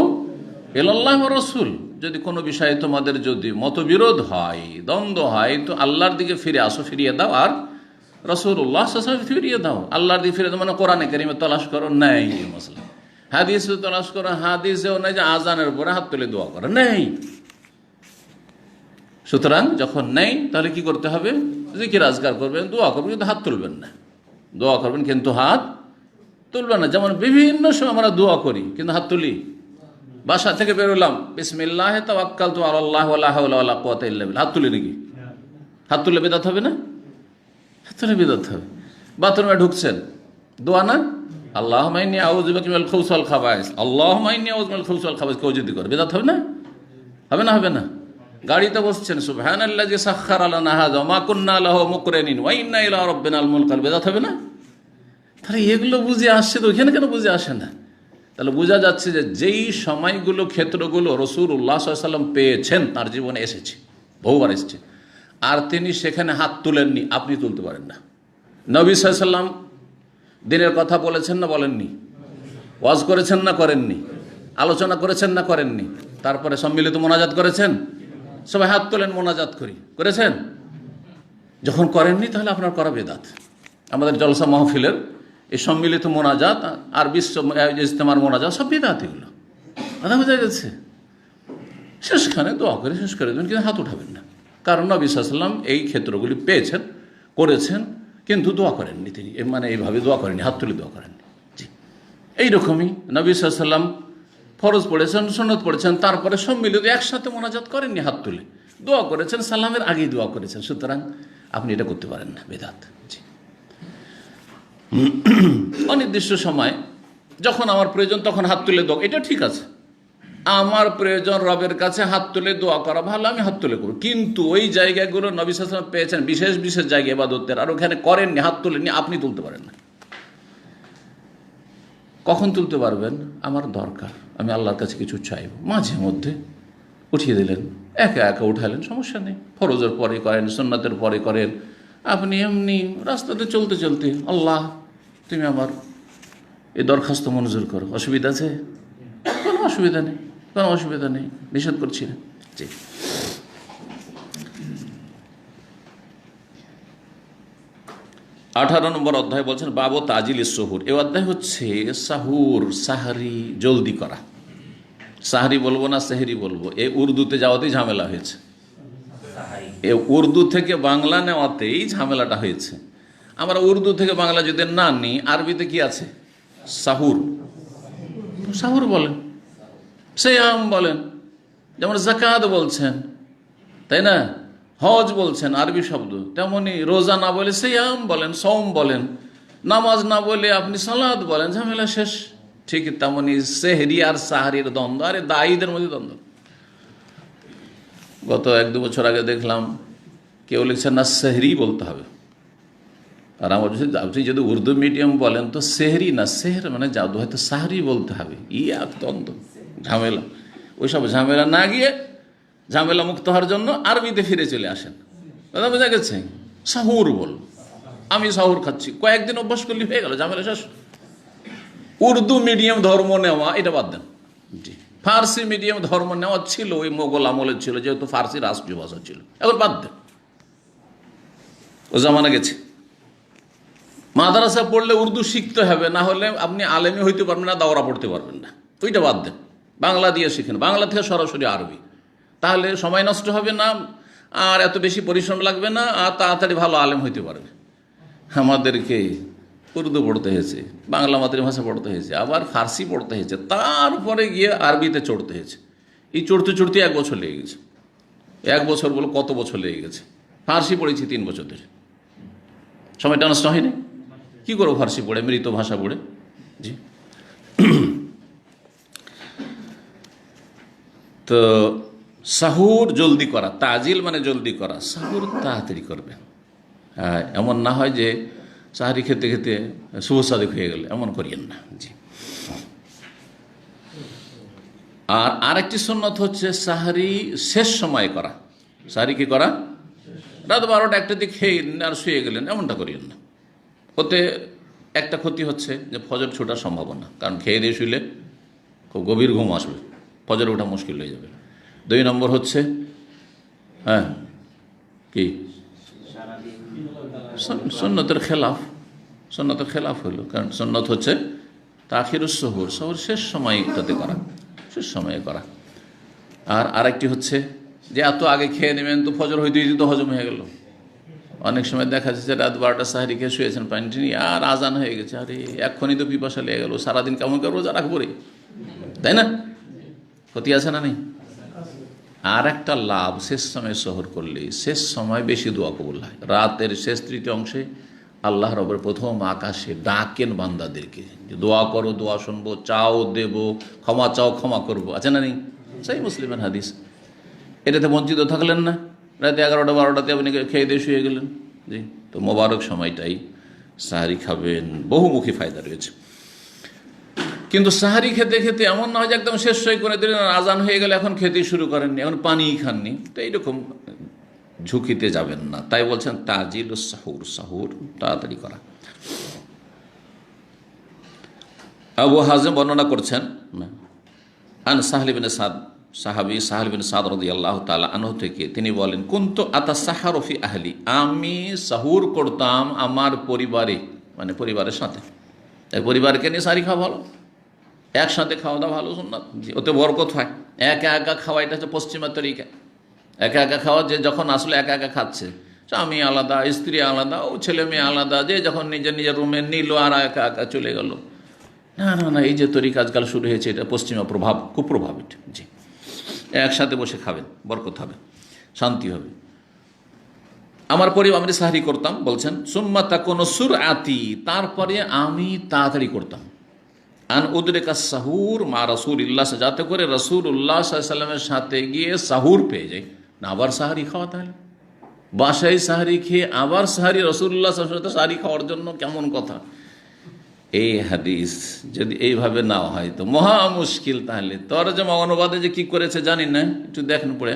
ইলাল্লাহি ওয়া রাসূল। যদি কোনো বিষয়ে তোমাদের যদি মতবিরোধ হয়, দ্বন্দ্ব হয়, তো আল্লাহর দিকে ফিরে আসো, ফিরিয়ে দাও, আর রাসূলুল্লাহ সাল্লাল্লাহু আলাইহি ওয়াসাল্লাম ফিরিয়ে দাও। আল্লাহর দিকে ফিরে দাও মানে কোরআনে কারিমে তালাশ করো, নেই মশলা। হাদিসে তালাশ করো, হাদিসেও নেই যে আজানের পরে হাত তুলে দোয়া করো, নেই। সুতরাং যখন নেই তাহলে কি করতে হবে? জিকির আজকার করবেন, দোয়া করবেন, কিন্তু হাত তুলবেন না। দোয়া করবেন কিন্তু হাত তুলবেন না। যেমন বিভিন্ন সময় আমরা দোয়া করি কিন্তু হাত তুলি। বাসা থেকে বেরোলাম, বিসমিল্লাহ তাওয়াক্কালতু আলাল্লাহ ওয়া লা হাওলা ওয়া লা কুওয়াতা ইল্লা বিল্লাহ, হাত তুলি নাকি? হাত তুললে বিদআত হবে না? হাত তুললে বিদআত হবে। বাথরুমে ঢুকছেন, দোয়া না? আল্লাহুম্মা ইন্নী আউযু বিকা মিনাল খুবুসি ওয়াল খাবায়েস, আল্লাহুম্মা ইন্নী আউযু মিনাল খুবুসি ওয়াল খাবায়েস, কেউ যদি করে বিদআত হবে না? হবে না? হবে না? গাড়িতে বসছেন, সুবহানাল্লাযী সাখখারা লানা হাযা ওয়া মা কুন্না লাহু মুকরিনিন ওয়া ইন্না ইলা রাব্বিনাল মুনকালিবুন, বিদআত হবে না? তাহলে এগুলো বুঝে আসছে তো ওইখানে কেন বুঝে আসে না? তাহলে বোঝা যাচ্ছে যে যেই সময়গুলো, ক্ষেত্রগুলো রাসূলুল্লাহ সাল্লাল্লাহু আলাইহি ওয়াসাল্লাম পেয়েছেন, তার জীবনে এসেছে, বহুবার এসেছে, আর তিনি সেখানে হাত তুলেননি, আপনি তুলতে পারেন না। নবী সাল্লাল্লাহু আলাইহি ওয়াসাল্লাম দিনের কথা বলেছেন না বলেননি? ওয়াজ করেছেন না করেননি? আলোচনা করেছেন না করেননি? তারপরে সম্মিলিত মোনাজাত করেছেন, সবাই হাত তোলেন মোনাজাত করি, করেছেন? যখন করেননি তাহলে আপনার করা বেদাত। আমাদের জলসা মাহফিলের এই সম্মিলিত মোনাজাত আর বিশ্ব ইজতেমার মোনাজাত সব বেদাত, এগুলো কথা বোঝা গেছে। শেষখানে দোয়া করে শেষ করে দেবেন, কিন্তু হাত উঠাবেন না। কারণ নবী সাল্লাল্লাহু আলাইহি ওয়াসাল্লাম এই ক্ষেত্রগুলি পেয়েছেন, করেছেন, কিন্তু দোয়া করেননি তিনি, মানে এইভাবে দোয়া করেননি, হাত তুলে দোয়া করেননি। জি, এইরকমই নবী সাল্লাল্লাহু আলাইহি ওয়াসাল্লাম ফরজ পড়েছেন, সুন্নত পড়েছেন, তারপরে সম্মিলিত একসাথে মোনাজাত করেননি, হাত তুলে দোয়া করেছেন, সালামের আগেই দোয়া করেছেন। সুতরাং আপনি এটা করতে পারেন না, বেদাত। জি, অনির্দিষ্ট সময় যখন আমার প্রয়োজন তখন হাত তুলে দোয়া, এটা ঠিক আছে। আমার প্রয়োজন রবের কাছে হাত তুলে দোয়া করা, ভালো, আমি হাত তুলে করব। কিন্তু ওই জায়গাগুলো নবী সাল্লাল্লাহু আলাইহি ওয়াসাল্লাম পেয়েছেন, বিশেষ বিশেষ জায়গা ইবাদতের, আর ওখানে করেননি, হাত তুলেননি, আপনি তুলতে পারেন না। কখন তুলতে পারবেন? আমার দরকার, আমি আল্লাহর কাছে কিছু চাইব, মাঝে মধ্যে উঠিয়ে দিলেন, একা একা উঠালেন, সমস্যা নেই। ফরজের পরে করেন, সুন্নাতের পরে করেন, আপনি এমনি রাস্তাতে চলতে চলতে, আল্লাহ তুমি আমার এই দরখাস্ত মঞ্জুর করো, অসুবিধা আছে? কোনো অসুবিধা নেই, কোনো অসুবিধা নেই, নিষেধ করছি না। জি, 18 নম্বর অধ্যায় বলছেন বাবু তাজিল সুহুর। এই অধ্যায় হচ্ছে সাহুর, সাহারি জলদি করা। সাহারি বলবো না সেহরি বলবো, এই উর্দুতে যাওয়াতেই ঝামেলা হয়েছে, এ উর্দু থেকে বাংলা নেওয়াতেই ঝামেলাটা হয়েছে। আমরা উর্দু থেকে বাংলা যদি না নিই, আরবিতে কি আছে? সাহুর, সাহুর বলেন, সিয়াম বলেন, যেমন যাকাত বলছেন, তাই না? হজ বলছেন, আরবি শব্দ। তেমনি রোজা না বলে সিয়াম বলেন, সওম বলেন, নামাজ না বলে আপনি সালাত বলেন, ঝামেলা শেষ। ঠিক তেমনি সেহরি আর সাহারির দ্বন্দ্ব, আরে দায়ীদের মধ্যে দ্বন্দ্ব। গত 1-2 বছর আগে দেখলাম কেউ লিখছেন না সেহরি বলতে হবে, আর আমার আপনি যদি উর্দু মিডিয়াম বলেন তো সেহরি না, সেহর মানে জাদু, হয়তো সাহারি বলতে হবে। এক দ্বন্দ্ব, ঝামেলা। ওইসব ঝামেলা না গিয়ে ঝামেলা মুক্ত হওয়ার জন্য আরবিতে ফিরে চলে আসেন, কথা বোঝা গেছে? সাহুর বল, আমি সাহুর খাচ্ছি, কয়েকদিন অভ্যাস করলে হয়ে গেল, ঝামেলা শেষ। উর্দু মিডিয়াম ধর্ম নেওয়া এটা বাদ দেন। জি, ফার্সি মিডিয়াম ধর্ম নেওয়া ছিল, ওই মোগল আমলের ছিল, যেহেতু ফার্সি রাষ্ট্রীয় ভাষা ছিল, এখন বাদ দেন, ও জামানা গেছে। মাদ্রাসা পড়লে উর্দু শিখতে হবে, না হলে আপনি আলেমী হইতে পারবেন না, দাওরা পড়তে পারবেন না, ওইটা বাদ দেন। বাংলা দিয়ে শিখেন, বাংলা থেকে সরাসরি আরবি, তাহলে সময় নষ্ট হবে না, আর এত বেশি পরিশ্রম লাগবে না, আর তাড়াতাড়ি ভালো আলেম হইতে পারবে। আমাদেরকে উর্দু পড়তে হয়েছে, বাংলা মাতৃভাষা পড়তে হয়েছে, আবার ফার্সি পড়তে হয়েছে, তারপরে গিয়ে আরবিতে চড়তে হয়েছে। এই চড়তে চড়তে 1 বছর লেগে গেছে। 1 বছর বলে কত বছর লেগে গেছে। ফার্সি পড়েছি 3 বছর ধরে, সময়টা নষ্ট হয়নি। কী করবো ফার্সি পড়ে, মৃত ভাষা পড়ে? জি, তো সাহুর জলদি করা, তাজিল মানে জলদি করা, সাহুর তাড়াতাড়ি করবে। হ্যাঁ, এমন না হয় যে সাহারি খেতে খেতে শুভ সাদেক হয়ে গেল, এমন করিয়েন না। জি, আর আরেকটি সুন্নত হচ্ছে সাহারি শেষ সময় করা। সাহারি কি করা? রাত 12টা 1টা দিকে খেয়ে আর শুয়ে গেলেন, এমনটা করিয়েন না। ওতে একটা ক্ষতি হচ্ছে যে ফজর ছোটার সম্ভাবনা, কারণ খেয়ে দিয়ে শুইলে খুব গভীর ঘুম আসবে, ফজর ওঠা মুশকিল হয়ে যাবে। 2 নম্বর হচ্ছে হ্যাঁ কি সুন্নতের খেলাফ, সুন্নতের খেলাফ হলো, কারণ সুন্নত হচ্ছে তাখিরুস সুহুর, সহর শেষ সময় তাতে করা, শেষ সময়ে করা। আর আরেকটি হচ্ছে যে এত আগে খেয়ে নেবেন তো ফজর হইতে হইতে তো হজম হয়ে গেল। অনেক সময় দেখা যাচ্ছে রাত 12টা সাহারি খেয়ে শুয়েছেন, পানি টানি আর আজান হয়ে গেছে, আরে এক্ষুনি তো পিপাসা লেগে গেল, সারাদিন কেমন করে রোজা রাখবো রে, তাই না? ক্ষতি আছে না নেই? আর একটা লাভ, শেষ সময় সহর করলে শেষ সময় বেশি দোয়া কবুল হয়। রাতের শেষ তৃতীয় অংশে আল্লাহ রবের প্রথম আকাশে ডাকেন বান্দাদেরকে যে দোয়া করো, দোয়া শুনবো, চাও দেব, ক্ষমা চাও ক্ষমা করবো, আছে না নেই? সেই মুসলিমের হাদিস। এটাতে বঞ্চিত থাকলেন না, রাতে 11টা 12টাতে আপনি খেয়ে দিয়ে শুয়ে গেলেন। জি, তো মোবারক সময়টাই সাহারি খাবেন, বহুমুখী ফায়দা রয়েছে। কিন্তু সাহারি খেতে খেতে এমন না হয় যে একদম শেষ করে দিলেন, আজান হয়ে গেলে এখন খেতে শুরু করেননি, এখন পানিই খাননি, তো এইরকম ঝুঁকিতে যাবেন না। তাই বলছেন তাজিল সাহুর, সাহুর তাড়াতাড়ি করা। আবু হাজেম বর্ণনা করছেন আন সাহল ইবনে সাদ, সাহাবী সাহল বিন সাদ রাদিয়াল্লাহু তাআলা আনহু থেকে, তিনি বলেন কুনতু আতাসাহারু ফি আহলি, আমি সাহুর করতাম আমার পরিবারে, মানে পরিবারের সাথে। পরিবারকে নিয়ে সাহারি খাওয়া ভালো, একসাথে খাওয়া দাওয়া ভালো, সুন্নাত, ওতে বরকত হয়। একা একা খাওয়া এটা হচ্ছে পশ্চিমা তরিকা। একা একা খাওয়া, যে যখন আসলে একা একা খাচ্ছে, স্বামী আলাদা, স্ত্রী আলাদা, ও ছেলে মেয়ে আলাদা, যে যখন নিজের নিজের রুমে নিল আর একা একা চলে গেল। না না না, এই যে তরিকা আজকাল শুরু হয়েছে, এটা পশ্চিমা প্রভাব, কুপ্রভাব এটা। জি, একসাথে বসে খাবেন, বরকত হবে, শান্তি হবে। আমার পরিবার আমি সাহারি করতাম, বলছেন সুম্মা তাকুনু সুরআতি, তারপরে আমি তাড়াতাড়ি করতাম, আন উদরিকা সাহুর মা রাসূলিল্লাহ, যাতে করে রাসূলুল্লাহ সাল্লাল্লাহু আলাইহি ওয়াসাল্লামের সাথে গিয়ে সাহুর পেয়ে যাই। না আবার সাহারি খাওয়া, তাহলে বাসায় সাহারি খেয়ে আবার সাহারি রাসূলুল্লাহ সাল্লাল্লাহু আলাইহি ওয়াসাল্লামের সাহারি খাওয়ার জন্য, কেমন কথা। এই হাদিস যদি এইভাবে না হয় তো মহা মুশকিল। তাহলে তরজমা অনুবাদে যে কি করেছে জানি না, একটু দেখেন পড়ে।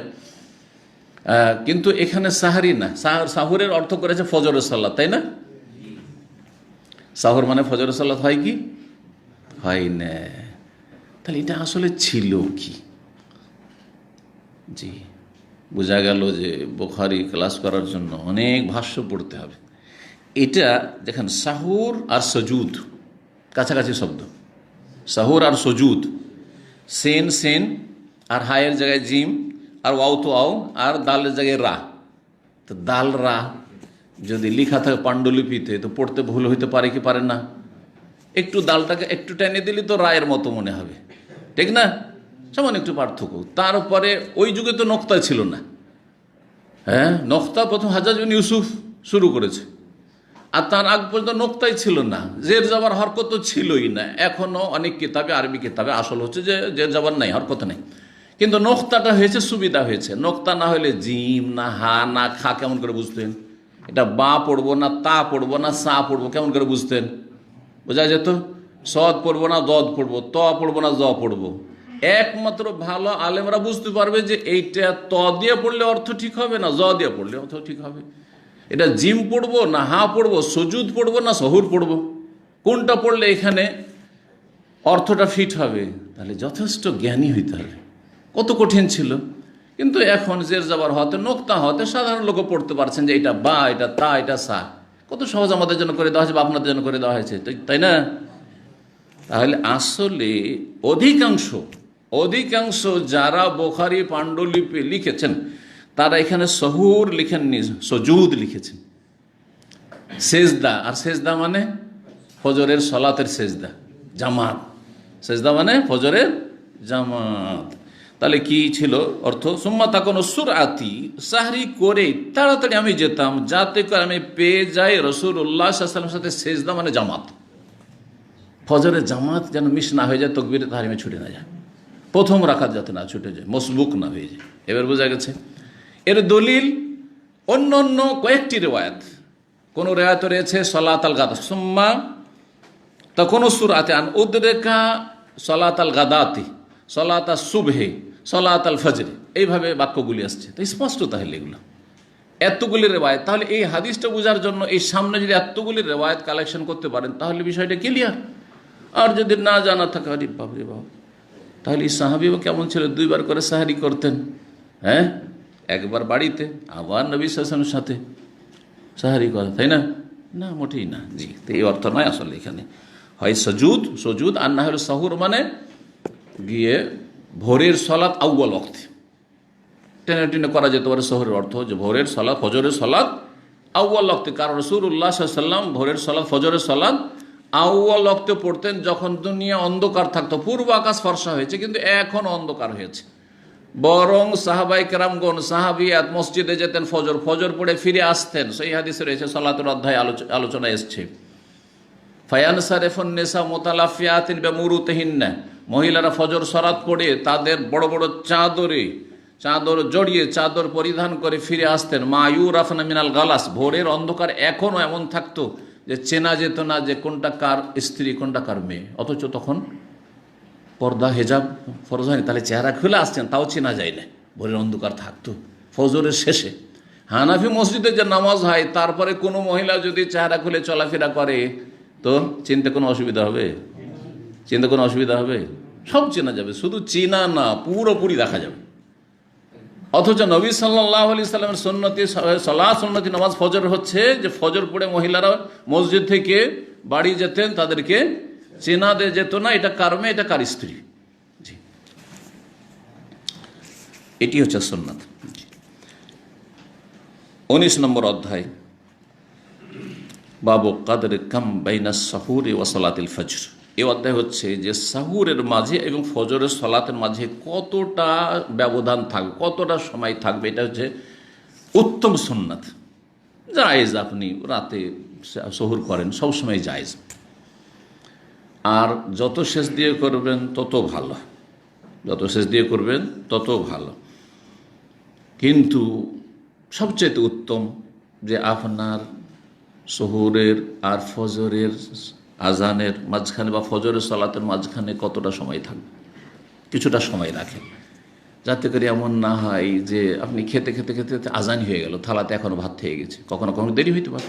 কিন্তু এখানে সাহারি না, সাহুরের অর্থ করেছে ফজরের সালাত, তাই না? সাহুর মানে ফজরের সালাত হয় কি হয় না? তাহলে এটা আসলে ছিল কি? জি, বোঝা গেল যে বুখারী ক্লাস করার জন্য অনেক ভাষ্য পড়তে হবে। এটা দেখেন, সাহুর আর সজুদ কাছাকাছি শব্দ, সাহুর আর সজুদ, সেন সেন আর হায়ের জায়গায় জিম, আর ওয়াও তো আও, আর দালের জায়গায় রা। তো দাল রা যদি লিখা থাকে পাণ্ডুলিপিতে, তো পড়তে ভুল হইতে পারে কি পারে না? একটু দালটাকে একটু টেনে দিলি তো রায়ের মতো মনে হবে, ঠিক না? সামান্য একটু পার্থক্য। তারপরে ওই যুগে তো নক্তা ছিল না। হ্যাঁ, নক্তা প্রথম হাজ্জাজ বিন ইউসুফ শুরু করেছে, আর তার আগ পর্যন্ত নোক্তাই ছিল না, জের জাবার হরকত তো ছিলই না। এখনও অনেক কিতাবে, আরবি কিতাবে আসল হচ্ছে যে জের জাবার নাই, হরকত নেই, কিন্তু নোক্তাটা হয়েছে, সুবিধা হয়েছে। নোক্তা না হলে জিম না হা না খা কেমন করে বুঝতেন? এটা বা পড়বো না তা পড়বো না সা পড়বো, কেমন করে বুঝতেন? বোঝা যেত। সদ পড়বো না দদ পড়বো, ত পড়বো না জ পড়বো। একমাত্র ভালো আলেমরা বুঝতে পারবে যে এইটা ত দিয়ে পড়লে অর্থ ঠিক হবে, না জ দিয়ে পড়লে অর্থ ঠিক হবে। এটা জিম পড়বো না হা পড়বো, সজুদ পড়বো না সহুর পড়বো, কোনটা পড়লে এখানে অর্থটা ফিট হবে? তাহলে যথেষ্ট জ্ঞানী হইতে হবে। কত কঠিন ছিল, কিন্তু এখন জের জাবার হতে, নোক্তা হতে সাধারণ লোক পড়তে পারছেন যে এটা বা, এটা তা, এটা সা। কত সহজ আমাদের জন্য করে দেওয়া হয়েছে বা আপনাদের জন্য করে দেওয়া হয়েছে, তাই না? তাহলে আসলে অধিকাংশ যারা বুখারী পাণ্ডুলিপি লিখেছেন, তারা এখানে সহুর লিখেননি, সজুদ লিখেছেন। সেজদা, আর সেজদা মানে ফজরের সলাতের সেজদা, জামাত। সেজদা মানে ফজরের জামাত। তাহলে কি ছিল অর্থ? সুম্মা তাকুনু সুরআতি, সাহরি করে তাড়াতাড়ি আমি যেতাম, যাতে করে আমি পেয়ে যাই রাসূলুল্লাহ সাল্লাল্লাহু আলাইহি ওয়াসাল্লামের সাথে সেজদা মানে জামাত। ফজরের জামাত যেন মিস না হয়ে যায়, তাকবীরে তাহরিমে ছুটে না যায়, প্রথম রাকাত যাতে না ছুটে যায়, মসবুক না হয়ে যায়। এবার বোঝা গেছে। এর দলিল অন্য অন্য কয়েকটি রেওয়ায়াত। কোন রেওয়ায়াত রয়েছে সলাত আল গাদা, সুম্মা তাকুনু সুরআতি আন উদরিকা সলাত আল গাদাতি, সলাত আল সুবহে, সলাত আল ফজর, এইভাবে বাক্যগুলি আসছে। তো স্পষ্ট তাহলে এগুলো এতগুলি রেওয়ায়াত। তাহলে এই হাদিসটা বোঝার জন্য এই সামনে যদি এতগুলি রেওয়ায়াত কালেকশন করতে পারেন, তাহলে বিষয়টা ক্লিয়ার। আর যদি না জানা থাকে, আরে বাবরে বাব, তাহলে এই সাহাবীও কেমন ছিল, দুইবার করে সাহারি করতেন। হ্যাঁ, একবার বাড়িতে, আবার নবী সাল্লাল্লাহু আলাইহি ওয়াসাল্লামের সাথে সাহারি করা, তাই না? না, মোটেই না। জি, তো এই অর্থ নয় আসলে এখানে। হয় সজুদ, আর না হলে সাহুর মানে গিয়ে ভোরের সলাত আউয়াল ওয়াক্তে, টেনে টেনে করা যেতে পারে শহরের অর্থ যে ভোরের সালাত, ফজরের সালাত আউয়াল ওয়াক্তে, কারণ রাসূলুল্লাহ সাল্লাল্লাহু আলাইহি ওয়াসাল্লাম ভোরের সালাত, ফজরের সালাত আউয়াল ওয়াক্তে পড়তেন যখন দুনিয়া অন্ধকার থাকতো, পূর্ব আকাশ ফর্সা হয়েছে কিন্তু এখন অন্ধকার হয়েছে। বরং সাহাবায়ে কেরামগণ, সাহাবিয়াত মসজিদে যেতেন, ফজর পড়ে ফিরে আসতেন। সেই হাদিসে রয়েছে, সালাতের অধ্যায় আলোচনা এসছে, ফায়ানসারিফুন নিসা মুতালাফিয়াতিন বিমুরুতিহিন্না, মহিলারা ফজর সালাত পড়ে তাদের বড় বড় চাদর জড়িয়ে, চাদর পরিধান করে ফিরে আসতেন। মা ইউরাফনা মিনাল গালাস, ভোরের অন্ধকার এখনও এমন থাকতো যে চেনা যেত না যে কোনটা কার স্ত্রী কোনটা কার মেয়ে, অথচ তখন পর্দা হেজাব ফরজ হয়নি, তাহলে চেহারা খুলে আসছেন তাও চেনা যায় না, ভোরের অন্ধকার থাকতো ফজরের শেষে। হানাফি মসজিদে যে নামাজ হয় তারপরে কোনো মহিলা যদি চেহারা খুলে চলাফেরা করে তো চিনতে কোনো অসুবিধা হবে? সব চেনা যাবে, শুধু চেনা না, পুরোপুরি দেখা যাবে। অথচ নবী সাল্লাল্লাহু আলাইহি সাল্লামের সুন্নতি নামাজ ফজর হচ্ছে যে ফজর পড়ে মহিলারা মসজিদ থেকে বাড়ি যেতেন, তাদেরকে চেনা যেত না এটা কার মেয়ে, এটা কার স্ত্রী। জি, এটি হচ্ছে সুন্নাত। 19 নম্বর অধ্যায়, বাবু কাদরে কাম বাইনা সাহুরি ওয়া সালাতিল ফজর। এই অধ্যায় হচ্ছে যে সাহুরের মাঝে এবং ফজরের সালাতের মাঝে কতটা ব্যবধান থাকবে, কতটা সময় থাকবে, এটা হচ্ছে উত্তম সুন্নাত। জায়েজ, আপনি রাতে সহুর করেন, সবসময় জায়েজ। আর যত শেষ দিয়ে করবেন তত ভালো, কিন্তু সবচেয়ে উত্তম যে আপনার সহুরের আর ফজরের আজানের মাঝখানে বা ফজরের সালাতের মাঝখানে কতটা সময় থাকবে, কিছুটা সময় রাখেন, যাতে করে এমন না হয় যে আপনি খেতে খেতে খেতে আজান হয়ে গেল, থালাতে এখনও ভাত থেকে গেছে, কখনো কখনো দেরি হইতে পারে।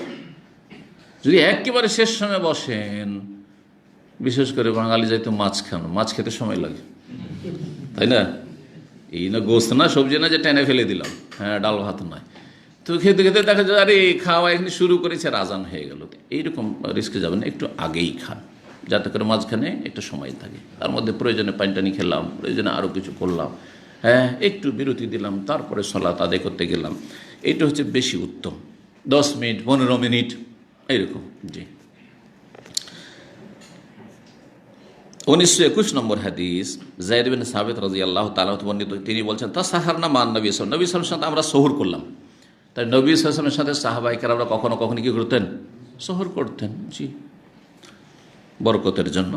যদি একেবারে শেষ সময় বসেন, বিশেষ করে বাঙালি যাইতো মাছ খেতে সময় লাগে, তাই না? এই না গোস্ত না সবজি না যে টেনে ফেলে দিলাম, হ্যাঁ ডাল ভাত নয়, তো খেতে খেতে দেখা যায় আরে খাওয়া এখানে শুরু করেছে আর আজান হয়ে গেল। এইরকম রিস্কে যাবেন না, একটু আগেই খান, যাতে করে মাঝখানে একটা সময় থাকে, তার মধ্যে প্রয়োজনে পানি টানি খেলাম, প্রয়োজনে আরও কিছু করলাম, হ্যাঁ একটু বিরতি দিলাম, তারপরে সালাত আদায় করতে গেলাম। এইটা হচ্ছে বেশি উত্তম, 10 মিনিট 15 মিনিট এইরকম। জি, 1921 নম্বর হাদিস, যায়েদ বিন সাবিত রাদিয়াল্লাহু তাআলা বর্ণিত, তিনি বলছেন তাসাহারনা মান নবী সাল্লাল্লাহু আলাইহি ওয়াসাল্লামের সাথে আমরা সহুর করলাম। তাই নবী সাল্লাল্লাহু আলাইহি ওয়াসাল্লামের সাথে সাহাবায়ে কেরামরা কখনো কখনো কি করতেন? সহুর করতেন। জি, বরকতের জন্য।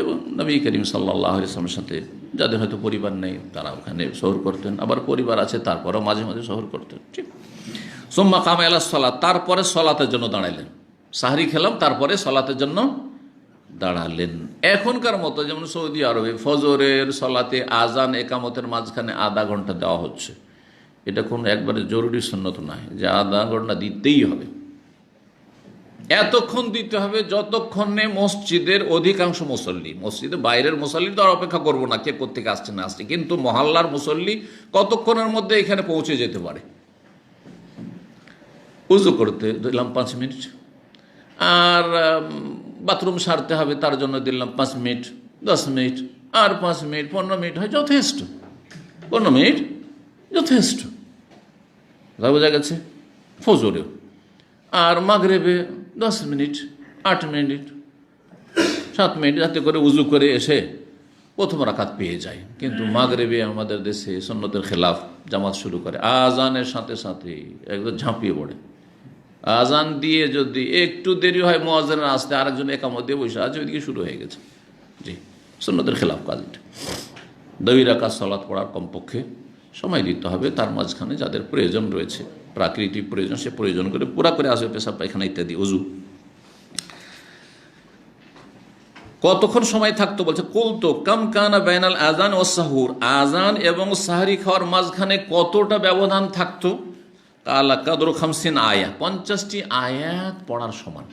এবং নবী করিম সাল্লাল্লাহু আলাইহি ওয়াসাল্লামের সাথে যাদের হয়তো পরিবার নেই তারা ওখানে সহুর করতেন, আবার পরিবার আছে তারপরেও মাঝে মাঝে সহুর করতেন। ঠিক, সুম্মা কামা ইলা সালাত, তারপরে সালাতের জন্য দাঁড়াইলেন। সাহরি খেলাম, তারপরে সালাতের জন্য দাঁড়ালেন। এখনকার মতো যেমন সৌদি আরবে ফজরের সালাতে আজান একামতের মাঝখানে আধা ঘন্টা দেওয়া হচ্ছে, এটা কোনো একবারে জরুরি সুন্নত নয় যে আধা ঘন্টা দিতেই হবে। এতক্ষণ দিতে হবে যতক্ষণে মসজিদের অধিকাংশ মুসল্লি, মসজিদের বাইরের মুসল্লি তো আর অপেক্ষা করবো না কে কোত্থেকে আসছে না আসছে, কিন্তু মহল্লার মুসল্লি কতক্ষণের মধ্যে এখানে পৌঁছে যেতে পারে। উজু করতে দিলাম 5 মিনিট, আর বাথরুম সারতে হবে তার জন্য দিলাম 5 মিনিট, 10 মিনিট, আর 5 মিনিট, 15 মিনিট হয় যথেষ্ট। 15 মিনিট যথেষ্ট, বোঝা গেছে। ফজরেও আর মাগরিবে 10 মিনিট, 8 মিনিট, 7 মিনিট, যাতে করে উজু করে এসে প্রথম রাকাত পেয়ে যায়। কিন্তু মাগরিবে আমাদের দেশে সুন্নতের খেলাফ জামাত শুরু করে, আজানের সাথে সাথে একদম ঝাঁপিয়ে পড়ে। আজান দিয়ে যদি একটু দেরি হয় মুয়াজ্জিনের আসতে, আরেকজন একামত দিয়ে বসে আছে, ওইদিকে শুরু হয়ে গেছে। জি, সুন্নতের খেলাফ কাজ এটা। 2 রাকাত সালাত পড়ার কমপক্ষে সময় দিতে হবে, তার মাঝখানে যাদের প্রয়োজন রয়েছে, প্রাকৃতিক প্রয়োজন, সে প্রয়োজন করে পুরা করে আসবে, পেশাব পায়খানা ইত্যাদি, ওযু। কতক্ষণ সময় থাকতো বলছে, কুলতু কাম কানা বাইনাল আযান ওয়াস সাহুর, আযান এবং সাহরি খাওয়ার মাঝখানে কতটা ব্যবধান থাকতো? কালা কাদরু 50 আয়াত, 50টি আয়াত পড়ার সমান।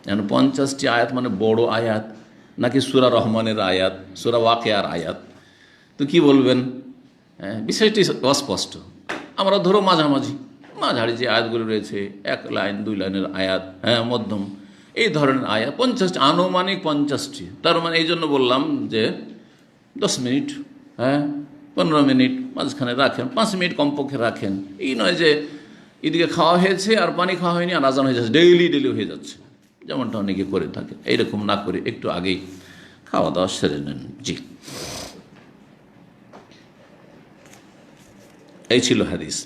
যেন 50টি আয়াত মানে বড় আয়াত নাকি সূরা রহমানের আয়াত, সূরা ওয়াকিয়ার আয়াত? তো কি বলবেন? বিষয়টি অস্পষ্ট। আমরা ধরো মাঝারি যে আয়াতগুলো রয়েছে, 1 লাইন 2 লাইনের আয়াত, হ্যাঁ মধ্যম, এই ধরনের আয়াত 50টি, আনুমানিক 50টি। তার মানে এই জন্য বললাম যে 10 মিনিট, হ্যাঁ 15 মিনিট মাঝখানে রাখেন, 5 মিনিট কমপক্ষে রাখেন। এই নয় যে এদিকে খাওয়া হয়েছে আর পানি খাওয়া হয়নি আর আজান হয়ে যাচ্ছে, ডেইলি হয়ে যাচ্ছে, যেমনটা অনেকে করে থাকে। এইরকম না করে একটু আগেই খাওয়া দাওয়া সেরে নেন। জি, এই ছিল হাদিস।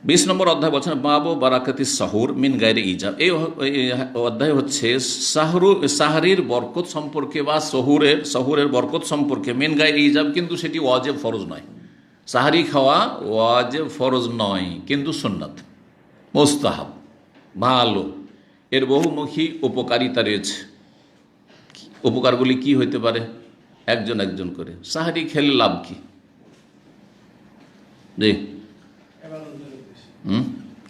20 নম্বর অধ্যায় বলছেন বাবু বারাকাতি সাহুর মিন গায়রে ইজাব। এই অধ্যায় হচ্ছে সাহারির বরকত সম্পর্কে বা সহুরের বরকত সম্পর্কে, মিন গায়রে ইজাব, কিন্তু সেটি ওয়াজিব ফরজ নয়। সাহারি খাওয়া ওয়াজিব ফরজ নয়, কিন্তু সুন্নাত, মুস্তাহাব, ভালো। এর বহুমুখী উপকারিতা রয়েছে। উপকারগুলি কি হইতে পারে? একজন করে সাহারি খেলে লাভ কি? জি,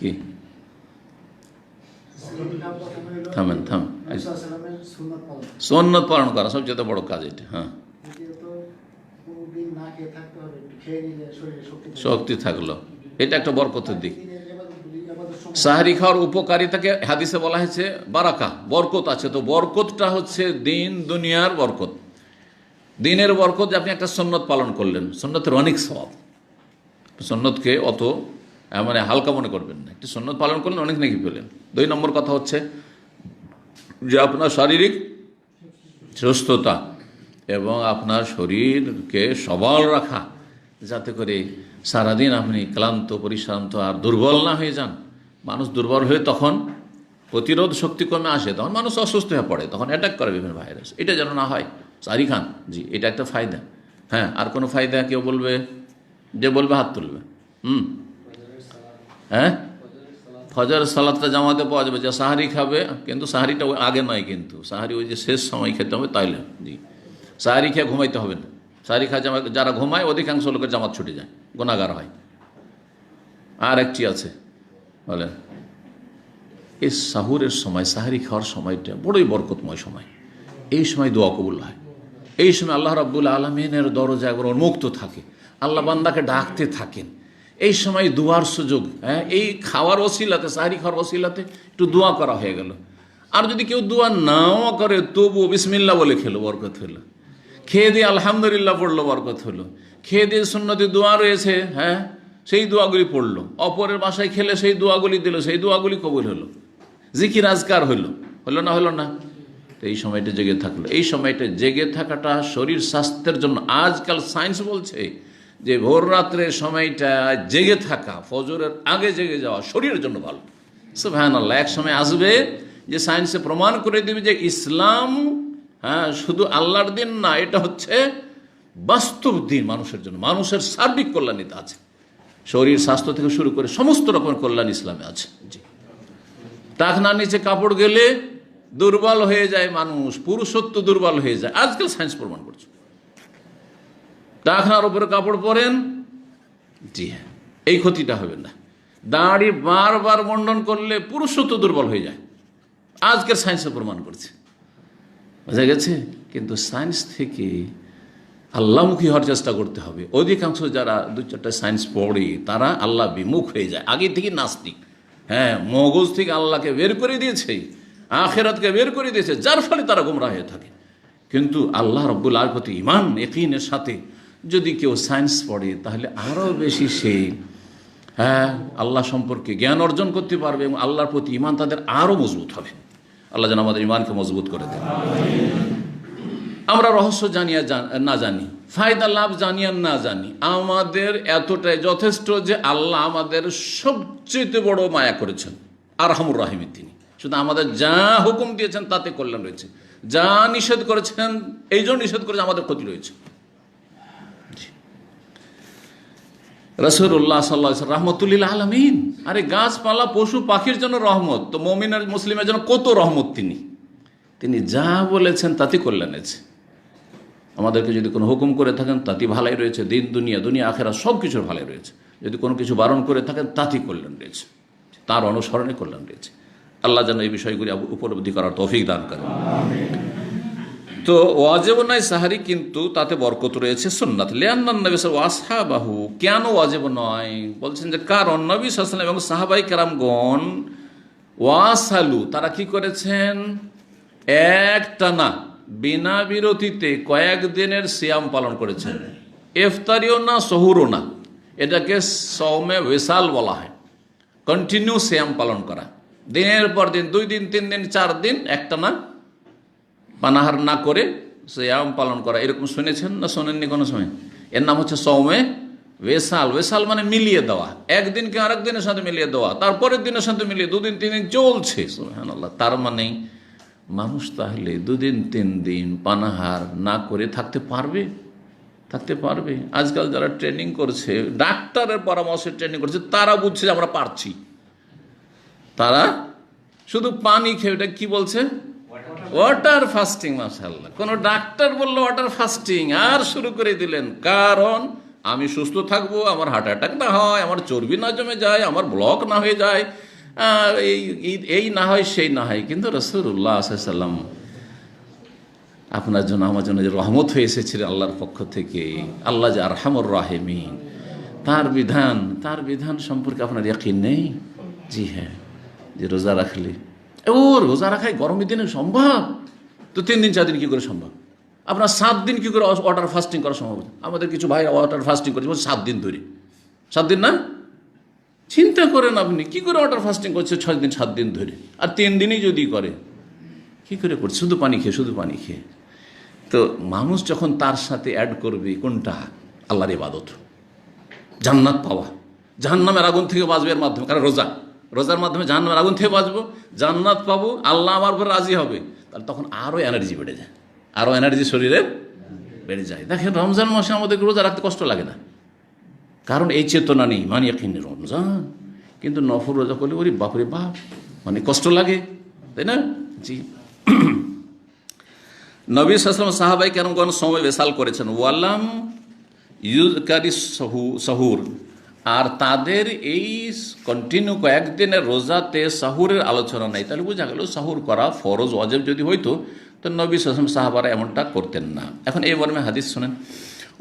কি? থামেন। সুন্নত পালন করা সবচেয়ে বড় কাজ এটা। হ্যাঁ, শক্তি থাকলো, এটা একটা বরকতের দিক। সাহারি খাওয়ার উপকারিতাকে হাদিসে বলা হয়েছে বারাকা, বরকত আছে। তো বরকতটা হচ্ছে দিন দুনিয়ার বরকত, দিনের বরকত। যে আপনি একটা সুন্নত পালন করলেন, সুন্নতের অনেক সওয়াব। সুন্নতকে অত মানে হালকা মনে করবেন না। একটি সুন্নত পালন করলেন, অনেক নাকি পেলেন। 2 নম্বর কথা হচ্ছে যে আপনার শারীরিক সুস্থতা এবং আপনার শরীরকে সবল রাখা, যাতে করে সারাদিন আপনি ক্লান্ত পরিশ্রান্ত আর দুর্বল না হয়ে যান। মানুষ দুর্বল হয়ে তখন প্রতিরোধ শক্তি কমে আসে, তখন মানুষ অসুস্থ হয়ে পড়ে, তখন অ্যাটাক করে বিভিন্ন ভাইরাস। এটা যেন না হয়, সারি খান। জি, এটা একটা ফায়দা। হ্যাঁ, আর কোনো ফায়দা কেউ বলবে? যে বলবে হাত তুলবে। হ্যাঁ, ফজর সালাতটা জামাতে পাওয়া যাবে। যে সাহারি খাবে, কিন্তু সাহারিটা আগে নয়, কিন্তু সাহারি ওই যে শেষ সময় খেতে হবে, তাইলে। জি, সাহারি খেয়ে ঘুমাইতে হবে না। সাহারি খাওয়া জামাত, যারা ঘুমায় অধিকাংশ লোকের জামাত ছুটে যায়, গুনাহগার হয়। আর একটি আছে, বলেন, এই সাহুরের সময়, সাহারি খাওয়ার সময়টা বড়ই বরকতময় সময়। এই সময় দোয়া কবুল হয়। এই সময় আল্লাহ রাব্বুল আলামিনের দরজা একবার উন্মুক্ত থাকে, আল্লাহ বান্দাকে ডাকতে থাকেন। এই সময় দুয়ার সুযোগ। হ্যাঁ, এই খাওয়ার ওসিলাতে, সাহারি খাওয়ার ওসিলাতে একটু দোয়া করা হয়ে গেল। আর যদি কেউ দোয়া নাও করে, তবু বিসমিল্লাহ বলে খেলো, বরকত হলো। খেয়ে দিয়ে আলহামদুলিল্লাহ পড়লো, বরকত হলো। খেয়ে দিয়ে সুন্নতি দোয়া রয়েছে, হ্যাঁ, সেই দোয়াগুলি পড়লো। অপরের বাসায় খেলে সেই দোয়াগুলি দিল, সেই দোয়াগুলি কবুল হলো। জিকির আজকার হলো না? তো এই সময়টা জেগে থাকলো। এই সময়টা জেগে থাকাটা শরীর স্বাস্থ্যের জন্য, আজকাল সায়েন্স বলছে যে ভোর রাত্রের সময়টা জেগে থাকা, ফজরের আগে জেগে যাওয়া শরীরের জন্য ভালো। সুবহানাল্লাহ। এক সময় আসবে যে সায়েন্সে প্রমাণ করে দেবে যে ইসলাম, হ্যাঁ, শুধু আল্লাহর দিন না, এটা হচ্ছে বাস্তব দিন মানুষের জন্য। মানুষের সার্বিক কল্যাণিতে আছে, শরীর স্বাস্থ্য থেকে শুরু করে সমস্ত রকমের কল্যাণ ইসলামে আছে। জি, টাকনার নিচে কাপড় গেলে দুর্বল হয়ে যায় মানুষ, পুরুষত্ব দুর্বল হয়ে যায়, আজকাল সায়েন্স প্রমাণ করছে। টাকনার উপরে কাপড় পরেন, জি হ্যাঁ, এই ক্ষতিটা হবে না। দাড়ি বারবার মন্ডন করলে পুরুষত্ব দুর্বল হয়ে যায়, আজকের সায়েন্সে প্রমাণ করছে। বোঝা গেছে? কিন্তু সায়েন্স থেকে আল্লাহমুখী হওয়ার চেষ্টা করতে হবে। অধিকাংশ যারা 2-4টা সায়েন্স পড়ে তারা আল্লাহ বিমুখ হয়ে যায়, আগে থেকে নাস্তিক। হ্যাঁ, মগজ থেকে আল্লাহকে বের করে দিয়েছে, আখেরাতকে বের করে দিয়েছে, যার ফলে তারা গোমরাহ হয়ে থাকে। কিন্তু আল্লাহ রাব্বুল আলামিনের প্রতি ঈমান, ইয়াকিনের সাথে যদি কেউ সায়েন্স পড়ে, তাহলে আরও বেশি সে, হ্যাঁ, আল্লাহ সম্পর্কে জ্ঞান অর্জন করতে পারবে এবং আল্লাহর প্রতি ঈমান তাদের আরও মজবুত হবে। আল্লাহ যেন আমাদের ঈমানকে মজবুত করে দেন। আমরা রহস্য জানিয়া না জানি, ফায়দা লাভ জানিয়া না জানি, আমাদের এতটাই যথেষ্ট যে আল্লাহ আমাদের সবচেয়ে বড় মায়া করেছেন, আরহামুর রাহিমিন তিনি। শুধু আমাদের যা হুকুম দিয়েছেন তাতে কল্যাণ রয়েছে, যা নিষেধ করেছেন, এই জন্য নিষেধ করেছে, আমাদের ক্ষতি রয়েছে। রাসূলুল্লাহ সাল্লাল্লাহু আলাইহি ওয়াসাল্লাম রাহমাতুল লিল আলামিন। আরে গাছপালা পশু পাখির জন্য রহমত, তো মুমিনের মুসলিমের জন্য কত রহমত। তিনি যা বলেছেন তাতে কল্যাণ আছে। আমাদেরকে যদি কোনো হুকুম করে থাকেন তাতে ভালাই রয়েছে, দিন দুনিয়া আখেরাত সব কিছুর ভালাই রয়েছে। যদি কোনো কিছু বারণ করে থাকেন তাতে কল্যাণ রয়েছে, তার অনুসরণে কল্যাণ রয়েছে। আল্লাহ যেন এই বিষয়গুলি উপলব্ধি করার তৌফিক দান করেন। তো ওয়াজিব নয় সাহারি, কিন্তু তাতে বরকত রয়েছে, সুন্নাত। লিআন্নান নবী সাল্লাল্লাহু আলাইহি ওয়াসহাবাহু, কেন ওয়াজিব নয়? বলছেন যে কারণ নবী সাল্লাল্লাহু আলাইহি ওয়াসাল্লাম এবং সাহাবায়ে কেরামগণ ওয়াসালু, তারা কি করেছেন? একটানা বিনা বিরতিতে কয়েকদিনের সিয়াম পালন করেছেন। ইফতারিও না, সহুরও না। এটাকে সওমে ওয়েসাল বলা হয়। কন্টিনিউ সিয়াম পালন করা, দিনের পর দিন, 2 দিন 3 দিন 4 দিন একটা না পানাহার না করে সিয়াম পালন করা। এরকম শুনেছেন না শোনেননি কোনো সময়? এর নাম হচ্ছে সওমে ওয়েসাল। ওয়েসাল মানে মিলিয়ে দেওয়া, একদিনকে আরেক দিনের সাথে মিলিয়ে দেওয়া, তারপরের দিনের সাথে মিলিয়ে 2 দিন 3 দিন চলছে। সুবহানাল্লাহ। তার মানে মানুষ তাহলে 2 দিন 3 দিন পানাহার না করে থাকতে পারবে? থাকতে পারবে? আজকাল যারা ট্রেনিং করছে, ডাক্তারের পরামর্শে ট্রেনিং করছে, তারা বুঝছে যে আমরা পারছি। তারা শুধু পানি খেয়ে, এটা কি বলছে? Water fasting. মাশাআল্লাহ। কোন ডাক্তার বললো ওয়াটার ফাস্টিং, আর শুরু করে দিলেন। কারণ আমি সুস্থ থাকবো, আমার হার্ট অ্যাটাক না হয়, আমার চর্বি না জমে যায়, আমার ব্লক না হয়ে যায়, এই না হয় সেই না হয়। কিন্তু রাসূলুল্লাহ সাল্লাল্লাহু আলাইহি ওয়াসাল্লাম আপনার জন্য আমার জন্য যে রহমত হয়ে এসেছিলেন আল্লাহর পক্ষ থেকে, আল্লাহ যে আরহামুর রাহিমিন, তার বিধান সম্পর্কে আপনার ইয়াকিন নেই? জি হ্যাঁ, যে রোজা রাখলে রোজা রাখাই গরমের দিনে সম্ভব? তো 3 দিন 4 দিন কি করে সম্ভব? আপনার 7 দিন কি করে ওয়াটার ফাস্টিং করা সম্ভব? আমাদের কিছু ভাই ওয়াটার ফাস্টিং করছে 7 দিন ধরে। 7 দিন না? চিন্তা করেন আপনি কি করে ওয়াটার ফাস্টিং করছে 6 দিন 7 দিন ধরে। আর 3 দিনই যদি করে, কি করে করছে? শুধু পানি খেয়ে। তো মানুষ যখন তার সাথে অ্যাড করবে কোনটা? আল্লাহর ইবাদত, জান্নাত পাওয়া, জাহান্নামের আগুন থেকে বাঁচবে এর মাধ্যমে। কারণ রোজার মাধ্যমে জাহান্নামের আগুন থেকে বাঁচবো, জান্নাত পাবো, আল্লাহ আমার উপর রাজি হবে। তাহলে তখন আরও এনার্জি বেড়ে যায়, আরও এনার্জি শরীরে বেড়ে যায়। দেখেন রমজান মাসে আমাদের রোজা রাখতে কষ্ট লাগে না, কারণ এই চেতনা নেই, মানে এখানে রমজান। কিন্তু নফল রোজা করলে ওরে বাপরে বাপ, মানে কষ্ট লাগে, তাই না? জি। নবী সাল্লাল্লাহু আলাইহি ওয়াসাল্লাম সাহাবায়ে কেরামগণ সময় বেসাল করেছেন। ওয়ালাম ইউজকারি সাহুর, আর তাদের এই কন্টিনিউ কয়েকদিনের রোজাতে সাহুরের আলোচনা নেই। তাহলে বোঝা গেল সাহুর করা ফরজ ওয়াজিব যদি হইতো তো নবী সাল্লাল্লাহু আলাইহি ওয়াসাল্লাম সাহাবারা এমনটা করতেন না। এখন এই মর্মে হাদিস শুনেন।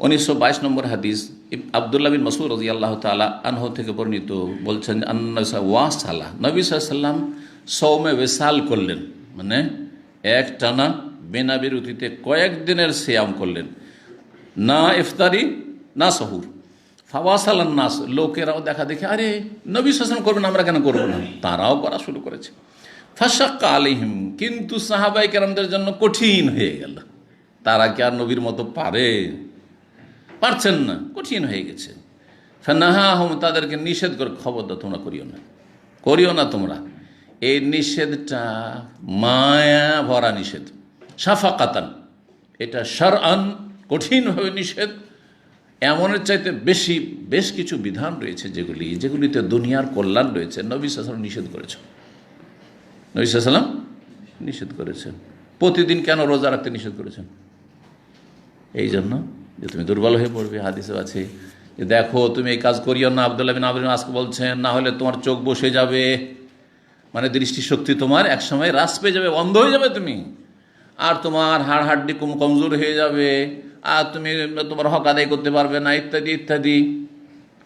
1922 নম্বর হাদিস, আব্দুল্লাহ বিন মাসউদ রাদিয়াল্লাহু তাআলা আনহু থেকে বর্ণিত, বলছেন আন্নাসা ওয়াসালা, নবী সাল্লাল্লাহু আলাইহি ওয়াসাল্লাম সওমে ওয়াসাল করলেন, মানে এক টানা বিনা বিরতিতে কয়েকদিনের সিয়াম করলেন, না ইফতারি না সহুর। ফাওয়াসালান নাস, লোকেরাও দেখা দেখে, আরে নবী সাল্লাল্লাহু আলাইহি ওয়াসাল্লাম করবেন, আমরা কেন করবো না? তারাও করা শুরু করেছে। ফাশাক্কা আলাইহিম, কিন্তু সাহাবায়ে কেরামদের জন্য কঠিন হয়ে গেল। তারা কি আর নবীর মতো পারছেন না, কঠিন হয়ে গেছে। ফানাহাহুম, তাদেরকে নিষেধ করে, খবরদার তোমরা করিও না তোমরা। এই নিষেধটা মায়া ভরা নিষেধ, শাফাকাতান, এটা শারআন কঠিনভাবে নিষেধ। এমনের চাইতে বেশ কিছু বিধান রয়েছে যেগুলিতে দুনিয়ার কল্যাণ রয়েছে, নবী সাল্লাল্লাহু আলাইহি ওয়াসাল্লাম নিষেধ করেছেন। নবী সাল্লাল্লাহু আলাইহি ওয়াসাল্লাম নিষেধ করেছেন। প্রতিদিন কেন রোজা রাখতে নিষেধ করেছেন? এই জন্য যে তুমি দুর্বল হয়ে পড়বে। হাদিসে আছে যে দেখো তুমি এই কাজ করিও না, আব্দুল্লাহ বিন আমর বিন আস বলছেন, না হলে তোমার চোখ বসে যাবে, মানে দৃষ্টিশক্তি তোমার একসময় হ্রাস পেয়ে যাবে, অন্ধ হয়ে যাবে তুমি, আর তোমার হাড় হাড্ডি কমজোর হয়ে যাবে, আর তুমি তোমার হক আদায় করতে পারবে না, ইত্যাদি ইত্যাদি।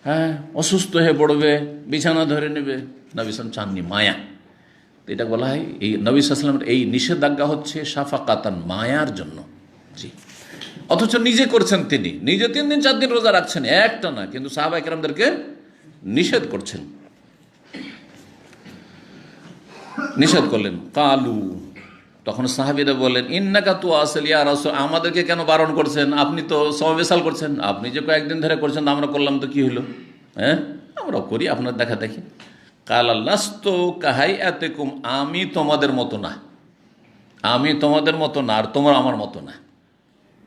হ্যাঁ, অসুস্থ হয়ে পড়বে, বিছানা ধরে নেবে। নবী সাল্লাল্লাহু আলাইহি ওয়াসাল্লাম চাননি মায়া। এটা বলা হয় এই নবী সাল্লাল্লাহু আলাইহি ওয়াসাল্লামের এই নিষেধাজ্ঞা হচ্ছে শাফাকাতান, মায়ার জন্য। জি। অথচ নিজে করছেন, তিনি নিজে 3 দিন 4 দিন রোজা রাখছেন একটা না, কিন্তু সাহাবায়ে কেরামদেরকে নিষেধ করছেন, নিষেধ করলেন। কালু, তখন সাহাবীরা বলেন, ইন্নাকা তুয়াসিল ইয়া রাসূল, আমাদেরকে কেন বারণ করছেন? আপনি তো সওয়াবেসাল করছেন, আপনি যে কয়েকদিন ধরে করছেন, আমরা করলাম তো কি হলো? হ্যাঁ, আমরাও করি আপনার দেখা দেখি। কাল লাস্তু কাহাইয়াতিকুম, আমি তোমাদের মতো না, আর তোমরা আমার মতো না।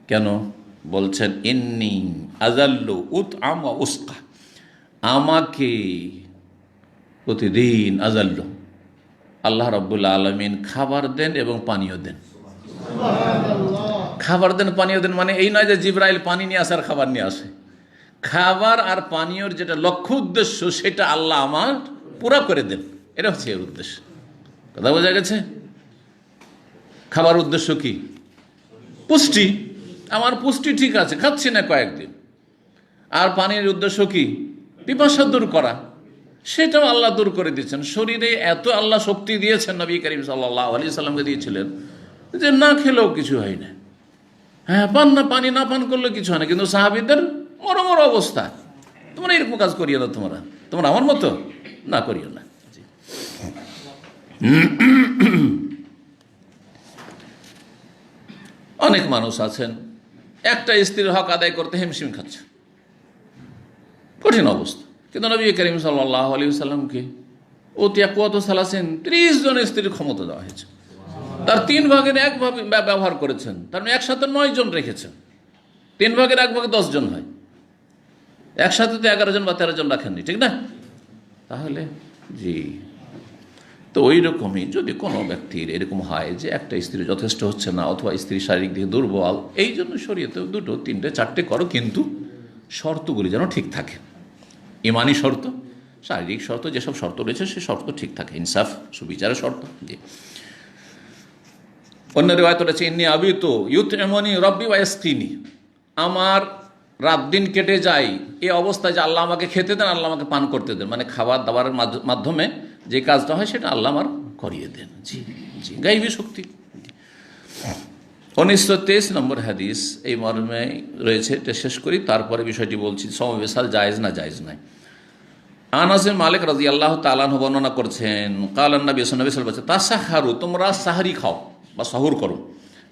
কেন বলছেন? ইন্নী আযাল্লু উতআম ওয়া উসকা, আমাকে প্রতিদিন আযাল্লু, আল্লাহ রাব্বুল আলামিন খাবার দেন এবং পানীয় দেন। খাবার দেন, পানীয় দেন মানে এই নয় যে জিবরাইল পানি নিয়ে আসে আর খাবার নিয়ে আসে। খাবার আর পানীয়র যেটা লক্ষ্য উদ্দেশ্য, সেটা আল্লাহ আমার পুরা করে দেন, এটা হচ্ছে এর উদ্দেশ্য। কথা বোঝা গেছে? খাবার উদ্দেশ্য কি? পুষ্টি। আমার পুষ্টি ঠিক আছে, খাচ্ছি না কয়েকদিন। আর পানির উদ্দেশ্য কি? পিপাসা দূর করা, সেটাও আল্লাহ দূর করে দিয়েছেন। শরীরে এত আল্লাহ শক্তি দিয়েছেন, নবী করিম সাল্লাল্লাহু আলাইহি সাল্লামকে দিয়েছিলেন, যে না খেলেও কিছু হয় না। হ্যাঁ, পানি না পান করলে কিছু হয় না, কিন্তু সাহাবীদের মরমর অবস্থা, তোমরা এরকম কাজ করিও না, তোমরা আমার মতো না করিও না। অনেক মানুষ আছেন একটা স্ত্রীর হক আদায় করতে হিমশিম খাচ্ছে, কঠিন অবস্থা, কিন্তু নবী করিম সাল্লাল্লাহু আলাইহি ওয়াসাল্লামকে কত সালাসেন 30 জন স্ত্রীর ক্ষমতা দেওয়া হয়েছে, তার 3 ভাগের 1 ভাগ ব্যবহার করেছেন, তার মানে একসাথে 9 জন রেখেছেন, 3 ভাগের 1 ভাগে 10 জন হয়, একসাথে তো 11 জন বা 13 জন রাখেননি, ঠিক না? তাহলে জি, তো ওই রকমই যদি কোনো ব্যক্তির এরকম হয় যে একটা স্ত্রী যথেষ্ট হচ্ছে না, অথবা স্ত্রী শারীরিক দিকে দুর্বল, এই জন্য শরীয়তে 2, 3, 4 করো, কিন্তু শর্তগুলি যেন ঠিক থাকে, ইমানি শর্ত, শারীরিক শর্ত, যেসব শর্ত রয়েছে সে শর্ত ঠিক থাকে, ইনসাফ সুবিচারের শর্ত। জি, অন্য রিওয়ায়াত রয়েছে ইন্নী আবিতু ইউতইমুনি রব্বি ওয়া ইয়াসকিনি, আমার রাত দিন কেটে যায় এই অবস্থায় যে আল্লাহ আমাকে খেতে দেন, আল্লাহ আমাকে পান করতে দেন, মানে খাবার দাবারের মাধ্যমে যে কাজটা হয় সেটা আল্লাহ আমার করিয়ে দেন। জি জি, গাইবী শক্তি। 1923 নম্বর হাদিস এই মর্মে রয়েছে, এটা শেষ করি, তারপরে বিষয়টি বলছি, সমবেশাল জায়েজ না জায়েজ নাই। আনাস বিন মালিক রাদিয়াল্লাহু তাআলা আনহু বর্ণনা করছেন, কালান নবী সাল্লাল্লাহু আলাইহি ওয়াসাল্লাম, তাসাহহারু, তোমরা সাহরি খাও বা সাহুর করো,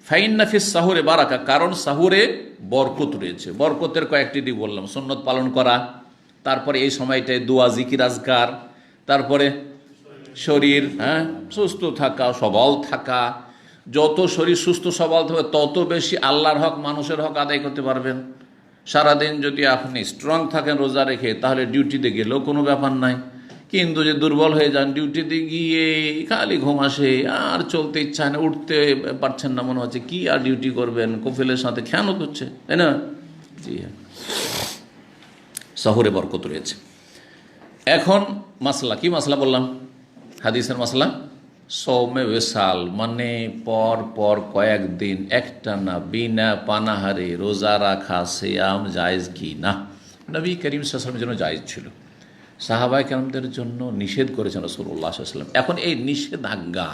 ফাইন্না ফিস সাহুরে বারাকা, কারণ সাহুরে বরকত রয়েছে। বরকতের কয়েকটি দিক বললাম, সুন্নত পালন করা, তারপরে এই সময়টায় দোয়া জিকির আজকার, তারপরে শরীর সুস্থ থাকা, সবল থাকা, যত শরীর সুস্থ সবল থাকবে তত বেশি আল্লাহর হক মানুষের হক আদায় করতে পারবেন। সারাদিন যদি আপনি স্ট্রং থাকেন রোজা রেখে, তাহলে ডিউটিতে গেলেও কোনো ব্যাপার নাই, কিন্তু যে দুর্বল হয়ে যান, ডিউটিতে গিয়ে খালি ঘুম আসে, আর চলতে ইচ্ছা হয় না, উঠতে পারছেন না, মনে হচ্ছে কি আর ডিউটি করবেন, কফিলের সাথে খেয়ানত হচ্ছে, তাই না? জি হ্যাঁ, শহরে বরকত রয়েছে। এখন মাসলা, কি মাসলা বললাম? হাদিসের মাসলা সৌমে ওয়েসাল, মানে পর পর কয়েকদিন একটানা বিনা পানাহারে রোজা রাখা, সিয়াম জায়েজ কি না? নবী করিম সাল্লাল্লাহু আলাইহি ওয়াসাল্লামের জন্য জায়েজ ছিল, সাহাবায়ে কেরামদের জন্য নিষেধ করেছেন রাসূলুল্লাহ সাল্লাল্লাহু আলাইহি ওয়াসাল্লাম। এখন এই নিষেধাজ্ঞা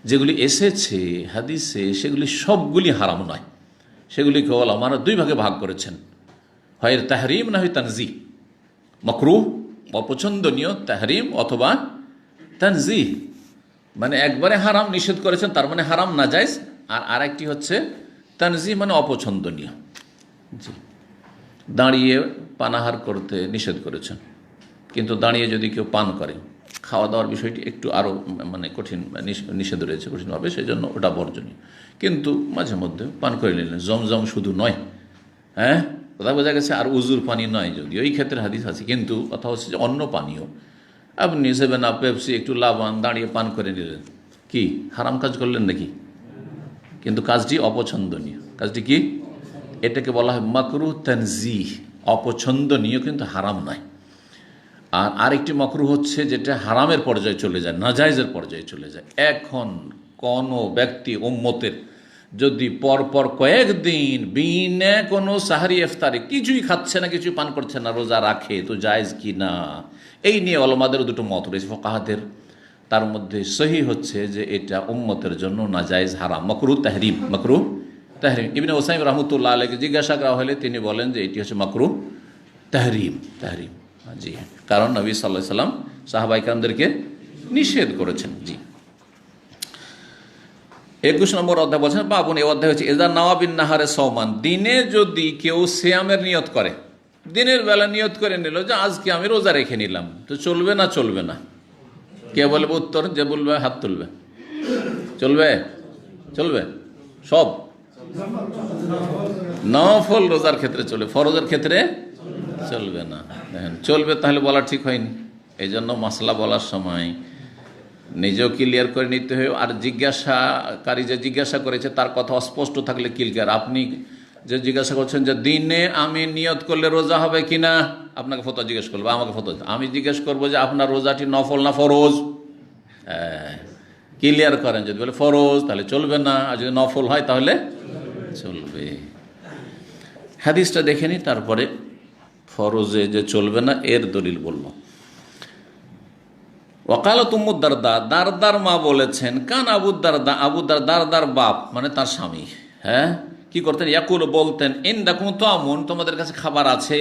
যেগুলি এসেছে হাদিসে, সেগুলি সবগুলি হারাম নয়, সেগুলিকে ওলামারা 2 ভাগে ভাগ করেছেন, হয় তাহরিম না হয় তানজিহ, মাকরুহ অপছন্দনীয় তাহরিম, অথবা তানজিহ মানে একবারে হারাম নিষেধ করেছেন, তার মানে হারাম না জায়েজ, আর আরেকটি হচ্ছে তানজিহ মানে অপছন্দনীয়। জি, দাঁড়িয়ে পানাহার করতে নিষেধ করেছেন, কিন্তু দাঁড়িয়ে যদি কেউ পান করে, খাওয়া দাওয়ার বিষয়টি একটু আরও মানে কঠিন, নিষেধ রয়েছে কঠিনভাবে, সেই জন্য ওটা বর্জনীয়, কিন্তু মাঝে মধ্যে পান করে নিলেন। জমজম শুধু নয়, কথা বোঝা গেছে, আর উজুর পানি নয়, যদি ওই ক্ষেত্রে হাদিস আছে, কিন্তু কথা হচ্ছে যে অন্য পানীয়, আপনি 7 আপ, পেপসি, একটু লাবান দাঁড়িয়ে পান করে নিলেন, কি হারাম কাজ করলেন নাকি? কিন্তু কাজটি অপছন্দনীয়। কাজটি কি? এটাকে বলা হয় মাকরুহ তানজিহ, অপছন্দনীয় কিন্তু হারাম নয়। আর আরেকটি মাকরুহ হচ্ছে যেটা হারামের পর্যায়ে চলে যায়, নাজায়েজের পর্যায়ে চলে যায়। এখন কোনো ব্যক্তি উম্মতের যদি পরপর কয়েকদিন বিনা কোনো সাহারি ইফতারি কিছুই খাচ্ছে না, কিছুই পান করছে না, রোজা রাখে, তো জায়েজ কি না? এই নিয়ে ওলামাদের 2টো মত রয়েছে ফুকাহাদের। তার মধ্যে সহি হচ্ছে যে এটা উম্মতের জন্য নাজায়েজ, হারাম, মাকরুহ তাহরিম, মাকরুহ তাহরিম। ইবনে উসাইম রাহমাতুল্লাহ আলাইহি জিজ্ঞাসা করা হলে তিনি বলেন যে এটি হচ্ছে মাকরুহ তাহরিম, তাহরিম। জি, কারণ নবী সাল্লাল্লাহু আলাইহি সাল্লাম সাহাবায়ে কেরামদেরকে নিষেধ করেছেন। জি, 21 নম্বর অধ্যায় বলছেন, বাবুন, এই অধ্যায় হচ্ছে এজা নওয়াবিন নাহারে সওমান, দিনে যদি কেউ সিয়ামের নিয়ত করে, দিনের বেলা নিয়ত করে নিল যে আজকে আমি রোজা রেখে নিলাম, তো চলবে না চলবে না? কে বলবে উত্তর? যে বলবে হাত তুলবে। চলবে? চলবে সব? নফল রোজার ক্ষেত্রে চলবে, ফরজের ক্ষেত্রে চলবে না। দেখেন, চলবে তাহলে বলা ঠিক হয়নি। এই জন্য মাসলা বলার সময় নিজেও ক্লিয়ার করে নিতে হয়, আর জিজ্ঞাসাকারী যে জিজ্ঞাসা করেছে তার কথা অস্পষ্ট থাকলে ক্লিয়ার। আপনি যে জিজ্ঞাসা করছেন যে দিনে আমি নিয়ত করলে রোজা হবে কিনা, আপনাকে ফতোয়া জিজ্ঞেস করবো, আমাকে ফতোয়া, আমি জিজ্ঞেস করবো যে আপনার রোজাটি নফল না ফরজ, ক্লিয়ার করেন। যদি বলে ফরজ তাহলে চলবে না, আর যদি নফল হয় তাহলে চলবে। হাদিসটা দেখে নি, তারপরে ফরজে যে চলবে না এর দলিল বলল। ওয়াকালাত উম্মু দারদা, দারদার মা বলেছেন, কান আবু দারদা, আবু দারদার বাপ মানে তার স্বামী, কি করতেন, ইয়াকুল বলতেন, ইনদাকুম তামুন, তোমাদের কাছে খাবার আছে।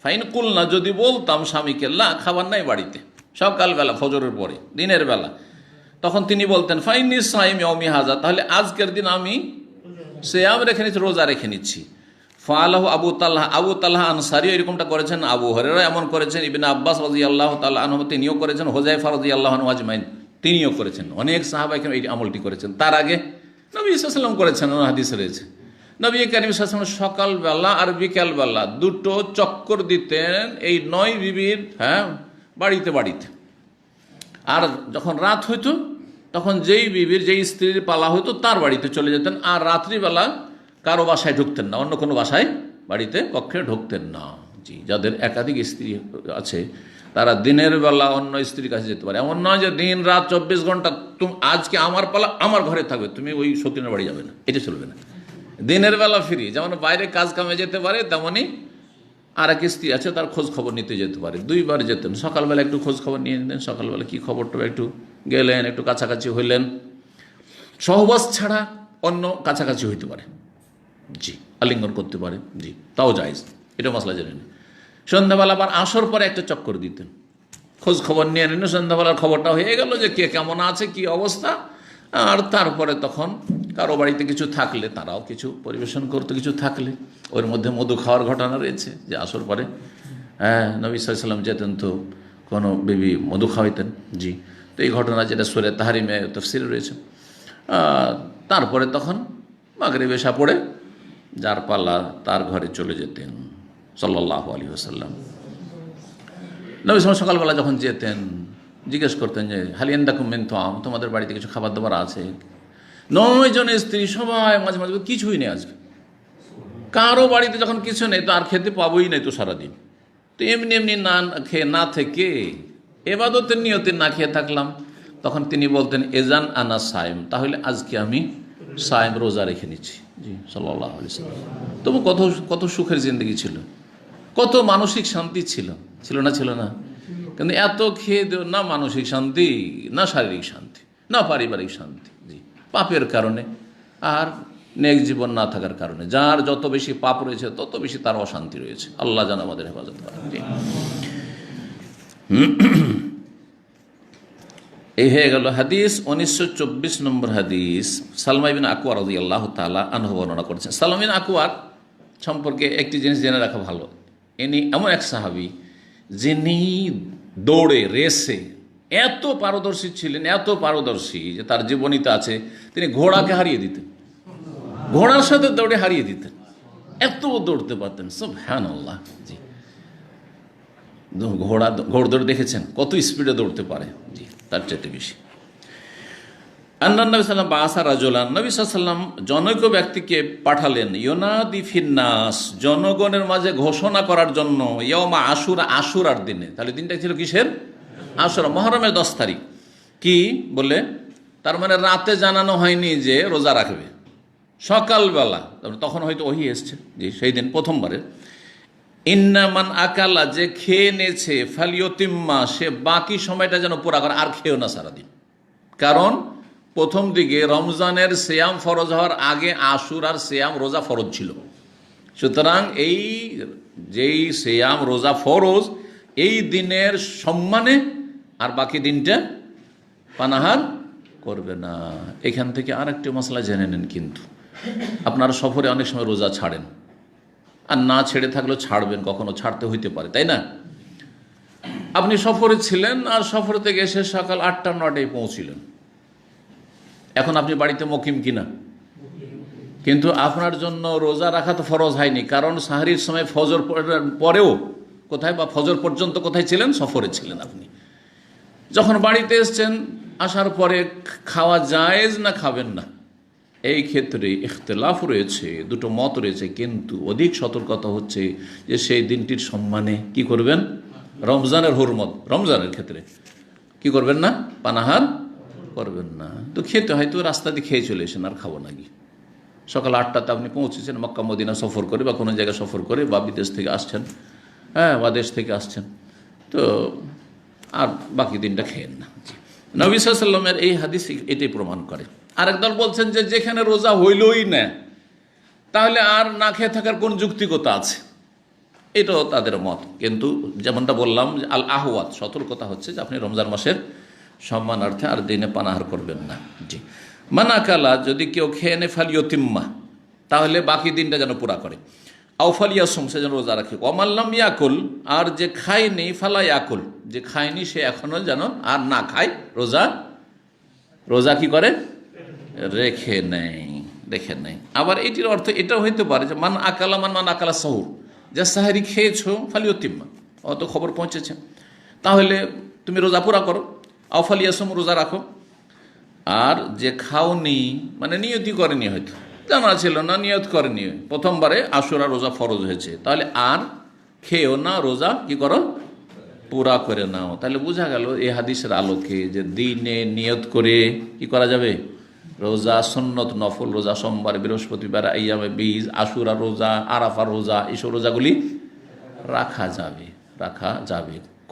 ফাইন কুলনা, যদি বলতাম স্বামীকে, লা, খাবার নাই বাড়িতে, সকালবেলা ফজরের পরে, দিনের বেলা, তখন তিনি বলতেন, ফাইনি সাইম ইয়াউমি হাজা, তাহলে আজকের দিন আমি সিয়াম রেখে নিচ্ছি, রোজা রেখে নিচ্ছি। ফালাহু আবু তালহা আনসারী এরকমটা করেছেন, আবু হুরায়রা এমন করেছেন, ইবনে আব্বাস রাদিয়াল্লাহু তাআলা আনহু তিনিও করেছেন, হুযায়ফা রাদিয়াল্লাহু আনহু আজমাইন তিনিও করেছেন, অনেক সাহাবা কেরাম এই আমলটি করেছেন। তার আগে নবী সাল্লাল্লাহু আলাইহি ওয়াসাল্লাম করেছেন, হাদিসে রয়েছে। নবী করিম সাল্লাল্লাহু আলাইহি ওয়াসাল্লাম সকালবেলা আর বিকালবেলা দুটো চক্কর দিতেন এই 9 বিবির বাড়িতে বাড়িতে। আর যখন রাত হইতো তখন যেই বিবির, যেই স্ত্রীর পালা হইতো তার বাড়িতে চলে যেতেন। আর রাত্রিবেলা কারো বাসায় ঢুকতেন না, অন্য কোনো বাসায় বাড়িতে কক্ষে ঢুকতেন না। জি, যাদের একাধিক স্ত্রী আছে তারা দিনের বেলা অন্য স্ত্রীর কাছে যেতে পারে। এমন নয় যে দিন রাত 24 ঘন্টা তুমি আজকে আমার পালা আমার ঘরে থাকবে, তুমি ওই সতীনের বাড়ি যাবে না, এটা চলবে না। দিনের বেলা ফ্রি, যেমন বাইরে কাজ কামে যেতে পারে, তেমনই আর এক স্ত্রী আছে তার খোঁজ খবর নিতে যেতে পারে। 2 বার যেতেন, সকালবেলা একটু খোঁজ খবর নিয়ে নিতেন, সকালবেলা কি খবরটা একটু গেলেন, একটু কাছাকাছি হইলেন। সহবাস ছাড়া অন্য কাছাকাছি হইতে পারে, জি, আলিঙ্গন করতে পারে, জি, তাও জায়েজ, এটা মশলা জেনে নেন। সন্ধ্যাবেলা আবার আসর পরে একটা চক্কর দিতেন, খোঁজ খবর নিয়ে নিন, সন্ধ্যাবেলার খবরটা হয়ে গেল যে কে কেমন আছে, কি অবস্থা। আর তারপরে তখন কারো বাড়িতে কিছু থাকলে তারাও কিছু পরিবেশন করতো, কিছু থাকলে ওর মধ্যে মধু খাওয়ার ঘটনা রয়েছে যে আসর পরে নবী সাল্লাল্লাহু আলাইহি ওয়াসাল্লাম যেতেন তো কোনো বিবি মধু খাওয়াইতেন, জি। তো এই ঘটনা যেটা সূরা তাহরিমে তাফসীরে রয়েছে। তারপরে তখন মাগরিব এশা পড়ে যার পাল্লা তার ঘরে চলে যেতেন সাল্লাল্লাহু আলাইহি ওয়াসাল্লাম। নবী সাল্লাল্লাহু সকালবেলা যখন যেতেন জিজ্ঞেস করতেন যে হাল ইনদাকুম মিন তাআম, তোমাদের বাড়িতে কিছু খাবার দাবার আছে? 9 জন স্ত্রী সবাই মাঝে মাঝে কিছুই নেই আজকে। কারো বাড়িতে যখন কিছু নেই তো আর খেতে পাবোই নাই তো সারাদিন, তো এমনি এমনি না খেয়ে না থেকে এবাদতের নিয়তে না খেয়ে থাকলাম। তখন তিনি বলতেন এজান আনা সাইম, তাহলে আজকে আমি সাইম, রোজা রেখে নিচ্ছি। জি, সাল্লাল্লাহু আলাইহি ওয়াসাল্লাম। তবু কত কত সুখের জিন্দগি ছিল, কত মানসিক শান্তি ছিল, ছিল না? ছিল না? কিন্তু এত খেয়ে না মানসিক শান্তি, না শারীরিক শান্তি, না পারিবারিক শান্তি, জি, পাপের কারণে আর নেক জীবন না থাকার কারণে। যার যত বেশি পাপ রয়েছে তত বেশি তার অশান্তি রয়েছে। আল্লাহ যেন আমাদের হেফাজত করেন। জি, এই হয়ে গেল হাদিস। 1924 নম্বর হাদিস সালমা ইবনে আকওয়া রাদিয়াল্লাহু তাআলা আনহু বর্ণনা করেছেন। সালমা ইবনে আকওয়া সম্পর্কে একটি জিনিস জেনে রাখা ভালো, ইনি এমন এক সাহাবী যিনি দৌড়ে, রেসে এত পারদর্শী ছিলেন, এত পারদর্শী যে তার জীবনীতে আছে তিনি ঘোড়াকে হারিয়ে দিতেন, ঘোড়ার সাথে দৌড়ে হারিয়ে দিতেন, এত দৌড়তে পারতেন। সুবহানাল্লাহ। জি, ঘোড়দৌড় দেখেছেন কত স্পিডে দৌড়তে পারে? জি, তার চাইতে বেশি। আন্নান নবী সাল্লাল্লাহু আলাইহি ওয়াসাল্লাম রাজুলান, নবী সাল্লাল্লাহু আলাইহি ওয়াসাল্লাম জনৈক ব্যক্তিকে পাঠালেন, ইউনাদি ফিন্নাস, জনগণের মাঝে ঘোষণা করার জন্য, ইয়াউমা আশুরা, আশুরার দিনে। তাহলে দিনটা ছিল কিসের? আশুরা, মুহররমের 10 তারিখ। কি বলে? তার মানে রাতে জানানো হয়নি যে রোজা রাখবে, সকালবেলা, তখন হয়তো ওহী এসছে, জি, সেই দিন প্রথমবারে। ইন্না মান আকালা, যে খেয়ে নেছে, ফালিয়তিম্মা, সে বাকি সময়টা যেন পুরা করে, আর খেয়েও না সারাদিন। কারণ প্রথম দিকে রমজানের সিয়াম ফরজ হওয়ার আগে আশুরার সিয়াম, রোজা ফরজ ছিল। সুতরাং এই যেই সিয়াম, রোজা ফরজ, এই দিনের সম্মানে আর বাকি দিনটা পানাহার করবে না। এখান থেকে আর একটি মশলা জেনে নেন, কিন্তু আপনারা সফরে অনেক সময় রোজা ছাড়েন, আর না ছেড়ে থাকলেও ছাড়বেন, কখনো ছাড়তে হইতে পারে, তাই না? আপনি সফরে ছিলেন আর সফর থেকে এসে সকাল 8টা-9টায় পৌঁছিলেন। এখন আপনি বাড়িতে মুকিম কিনা, কিন্তু আপনার জন্য রোজা রাখা তো ফরজ হয়নি, কারণ সাহরির সময় ফজর পরেও কোথায়, বা ফজর পর্যন্ত কোথায় ছিলেন? সফরে ছিলেন আপনি। যখন বাড়িতে এসছেন, আসার পরে খাওয়া জায়েজ না খাবেন না, এই ক্ষেত্রে ইখতিলাফ রয়েছে, দুটো মত রয়েছে, কিন্তু অধিক সতর্কতা হচ্ছে যে সেই দিনটির সম্মানে কি করবেন? রমজানের হুরমত, রমজানের ক্ষেত্রে কি করবেন না? পানাহার করবেন না। তো খেতে হয়তো রাস্তা দিয়ে খেয়ে চলে এসেন, আর খাবো না গিয়ে। সকাল 8টাতে আপনি পৌঁছেছেন মক্কা মদিনা সফর করে, বা কোনো জায়গায় সফর করে, বা বিদেশ থেকে আসছেন, বা দেশ থেকে আসছেন, তো আর বাকি দিনটা খেয়েন না। নবী সাল্লাল্লাহু আলাইহি ওয়াসাল্লামের এই হাদিস এটাই প্রমাণ করে। আরেক দল বলছেন যে যেখানে রোজা হইলই না, তাহলে আর না খেয়ে থাকার কোন যুক্তিকতা আছে? এটাও তাদের মত। কিন্তু যেমনটা বললাম যে আল আহওয়াত, সতর্কতা হচ্ছে যে আপনি রমজান মাসের সম্মানার্থে আর দিনে পানাহার করবেন না। জি, মানাকালা, যদি কেউ খেয়ে নে ফালিয়তিম্মা, তাহলে বাকি দিনটা যেন পুরা করে। আউফালিয়াসুম, সে যেন রোজা রাখে। অমাল্লাম ইয়াকুল, আর যে খায়নি ফালা ইয়াকুল, যে খায়নি সে এখনো যেন আর না খায়, রোজা কি করে? রেখে নেই। আবার এটির অর্থ এটাও হইতে পারে যে মান আকালা সাহুর, যে সাহারি খেয়েছো ফালিয়তিম্মা, অত খবর পৌঁছেছে, তাহলে তুমি রোজা পুরা করো। আউফালিয়াসুম, রোজা রাখো। আর যে খাওনি, মানে নিয়তি করেনি, হয়তো জানা ছিল না, নিয়ত করেনি, প্রথমবারে আশুরা রোজা ফরজ হয়েছে, তাহলে আর খেয়েও না, রোজা কি করো? পুরা করে নাও। তাহলে বোঝা গেল এই হাদিসের আলোকে যে দিনে নিয়ত করে কি করা যাবে? রোজা, সুন্নত নফল রোজা, সোমবার, বৃহস্পতিবার, আইয়ামে বীজ, আশুরা রোজা, আরাফা রোজা, এইসব রোজাগুলি রাখা যাবে।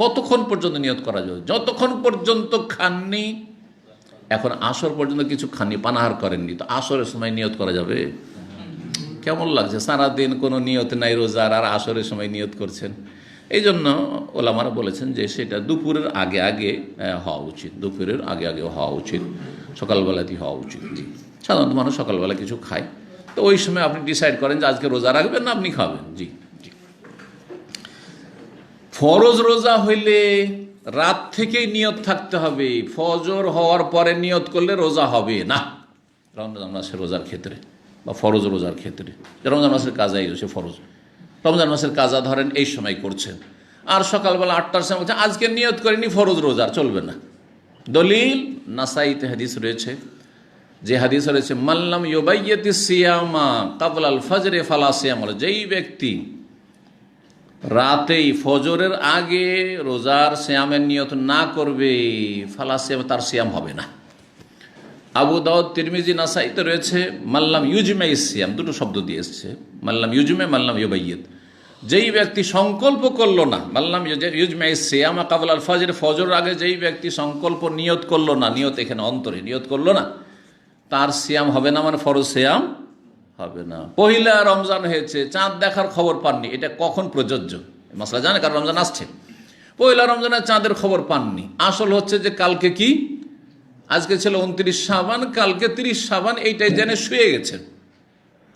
কতক্ষণ পর্যন্ত নিয়ত করা যাবে? যতক্ষণ পর্যন্ত খাননি। এখন আসর পর্যন্ত কিছু খাননি, পানাহার করেননি, তো আসরের সময় নিয়ত করা যাবে? কেমন লাগছে? সারাদিন কোনো নিয়ত নাই রোজার, আর আসরের সময় নিয়ত করছেন। এই জন্য ওলামারা বলেছেন যে সেটা দুপুরের আগে হওয়া উচিত, হওয়া উচিত, সকালবেলাতেই হওয়া উচিত। জি, সাধারণত মানুষ সকালবেলা কিছু খায়, তো ওই সময় আপনি ডিসাইড করেন যে আজকে রোজা রাখবেন না আপনি খাবেন। জি। ফরজ রোজা হইলে রাত থেকেই নিয়ত থাকতে হবে, ফজর হওয়ার পরে নিয়ত করলে রোজা হবে না। রমজান মাসের রোজার ক্ষেত্রে বা ফরজ রোজার ক্ষেত্রে, রমজান মাসের কাজাই হচ্ছে ফরজ, রমজান মাসের কাজা ধরেন এই সময় করছেন, আর সকালবেলা 8টার সময় বলছেন আজকে নিয়ত করেনি ফরজ রোজার, চলবে না। দলিল নাসাইতে হাদিস রয়েছে, যে হাদিস রয়েছে মাল্লাম ইউবাইয়াতি সিয়ামা কাবলা আল ফজরে ফালা সিয়াম, যেই ব্যক্তি রাতেই ফজরের আগে রোজার সিয়ামের নিয়ত না করবে, ফালা সিয়াম, তার সিয়াম হবে না। আবু দাউদ, তিরমিজি, নাসাইতে রয়েছে মাল্লাম ইউজমে সিয়াম, দুটো শব্দ দিয়ে এসছে, মাল্লাম ইউজমে, মাল্লাম ইউবাইয়াত। যেই ব্যক্তি সংকল্প করলো না, মাল্লাম ইউজমে সিয়াম কাবলা আল ফজর, ফজর আগে যেই ব্যক্তি সংকল্প নিয়ত করলো না, নিয়ত এখানে অন্তরে নিয়ত করলো না, তার সিয়াম হবে না, মানে ফরজ সিয়াম হবে না। পহিলা রমজান হয়েছে, চাঁদ দেখার খবর পাননি, এটা কখন প্রযোজ্য মাসলা জানে? কারণ রমজান আসছে, পহিলা রমজানের চাঁদের খবর পাননি, আসল হচ্ছে যে কালকে কি, আজকে ছিল 29 শাবান, কালকে 30 শাবান, এইটাই জেনে শুয়ে গেছেন।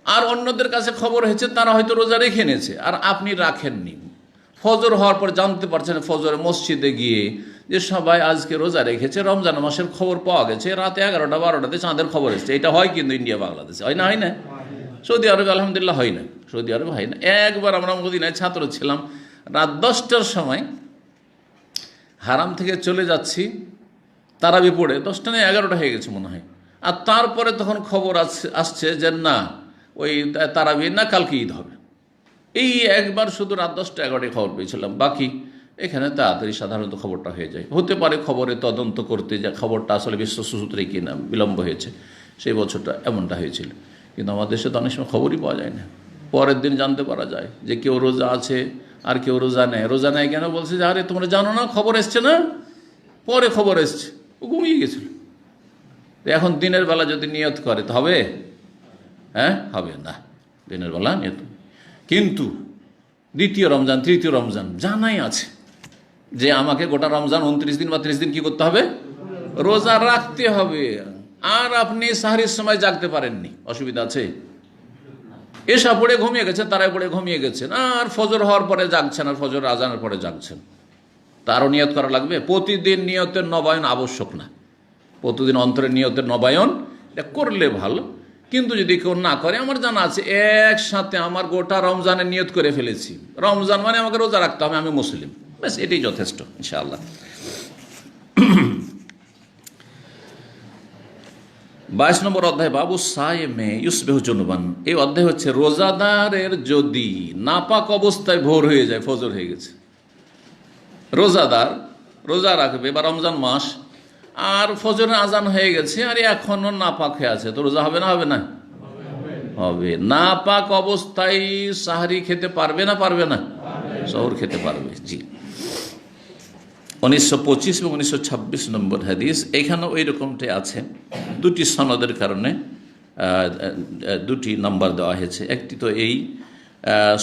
আর অন্যদের কাছে খবর হয়েছে তারা হয়তো রোজা রেখে নিয়েছে, আর আপনি রাখেননি। ফজর হওয়ার পর জানতে পারছেন ফজরে মসজিদে গিয়ে যে সবাই আজকে রোজা রেখেছে, রমজান মাসের খবর পাওয়া গেছে, রাতে 11টা 12টাতে চাঁদের খবর এসেছে। এটা হয় কিন্তু ইন্ডিয়া বাংলাদেশে হয় না? সৌদি আরবে আলহামদুলিল্লাহ হয় না, সৌদি আরবে হয় না। একবার আমরা মদিনায় ছাত্র ছিলাম, রাত 10টার সময় হারাম থেকে চলে যাচ্ছি, তারাবি পড়ে 10টা না 11টা হয়ে গেছে মনে হয়, আর তারপরে তখন খবর আসছে যে না, ওই তারাবি না, কালকে ঈদ হবে। এই একবার শুধু রাত 10টা 11টায় খবর পেয়েছিলাম, বাকি এখানে তাড়াতাড়ি সাধারণত খবরটা হয়ে যায়। হতে পারে খবরে তদন্ত করতে যে খবরটা আসলে বিশ্বসূত্রে কিনা বিলম্ব হয়েছে, সেই বছরটা এমনটা হয়েছিল। কিন্তু আমাদের দেশে তো অনেক সময় খবরই পাওয়া যায় না, পরের দিন জানতে পারা যায় যে কেউ রোজা আছে আর কেউ রোজা নেয়। রোজা নেয় কেন? বলছে যে আরে তোমরা জানো না, খবর এসছে না, পরে খবর এসছে, ও ঘুমিয়ে গেছিল। এখন দিনের বেলা যদি নিয়ত করে তো হবে? হবে না, দিনের বেলা নিয়ত। কিন্তু দ্বিতীয় রমজান, তৃতীয় রমজান জানাই আছে যে আমাকে গোটা রমজান 29 দিন বা 30 দিন কি করতে হবে? রোজা রাখতে হবে। আর আপনি সাহরির সময় জাগতে পারেননি, অসুবিধা আছে? এসা পড়ে ঘুমিয়ে গেছেন, তারাই পড়ে ঘুমিয়ে গেছেন, আর ফজর হওয়ার পরে জাগছেন, আর ফজর আজানের পরে জাগছেন, তারও নিয়ত করা লাগবে। প্রতিদিন নিয়তের নবায়ন আবশ্যক না, প্রতিদিন অন্তরের নিয়তের নবায়ন এটা করলে ভালো। কিন্তু যদি কেউ না করে, আমার জানা আছে একসাথে আমার গোটা রমজানের নিয়ত করে ফেলেছি, রমজান মানে আমাকে রোজা রাখতে হবে, আমি মুসলিম, ব্যাস এটাই যথেষ্ট ইনশাআল্লাহ। 22 নম্বর অধ্যায়, বাবু সায়েমে ইউসবিহু জুনুবান। এই অধ্যায় হচ্ছে রোজাদারের যদি নাপাক অবস্থায় ভোর হয়ে যায়, ফজর হয়ে গেছে, রোজাদার রোজা রাখবে বা রমজান মাস, আর ফজরের আজান হয়ে গেছে, আর এখনো নাপাক হয়ে আছে, তো রোজা হবে না? হবে না? হবে। নাপাক অবস্থায় সাহারি খেতে পারবে না? পারবে না? সহর খেতে পারবে। জি, 1925 এবং 1926 নম্বর হাদিস, এখানেও ওই রকমটাই আছে, দুটি সনদের কারণে দুটি নাম্বার দেওয়া হয়েছে। একটি তো এই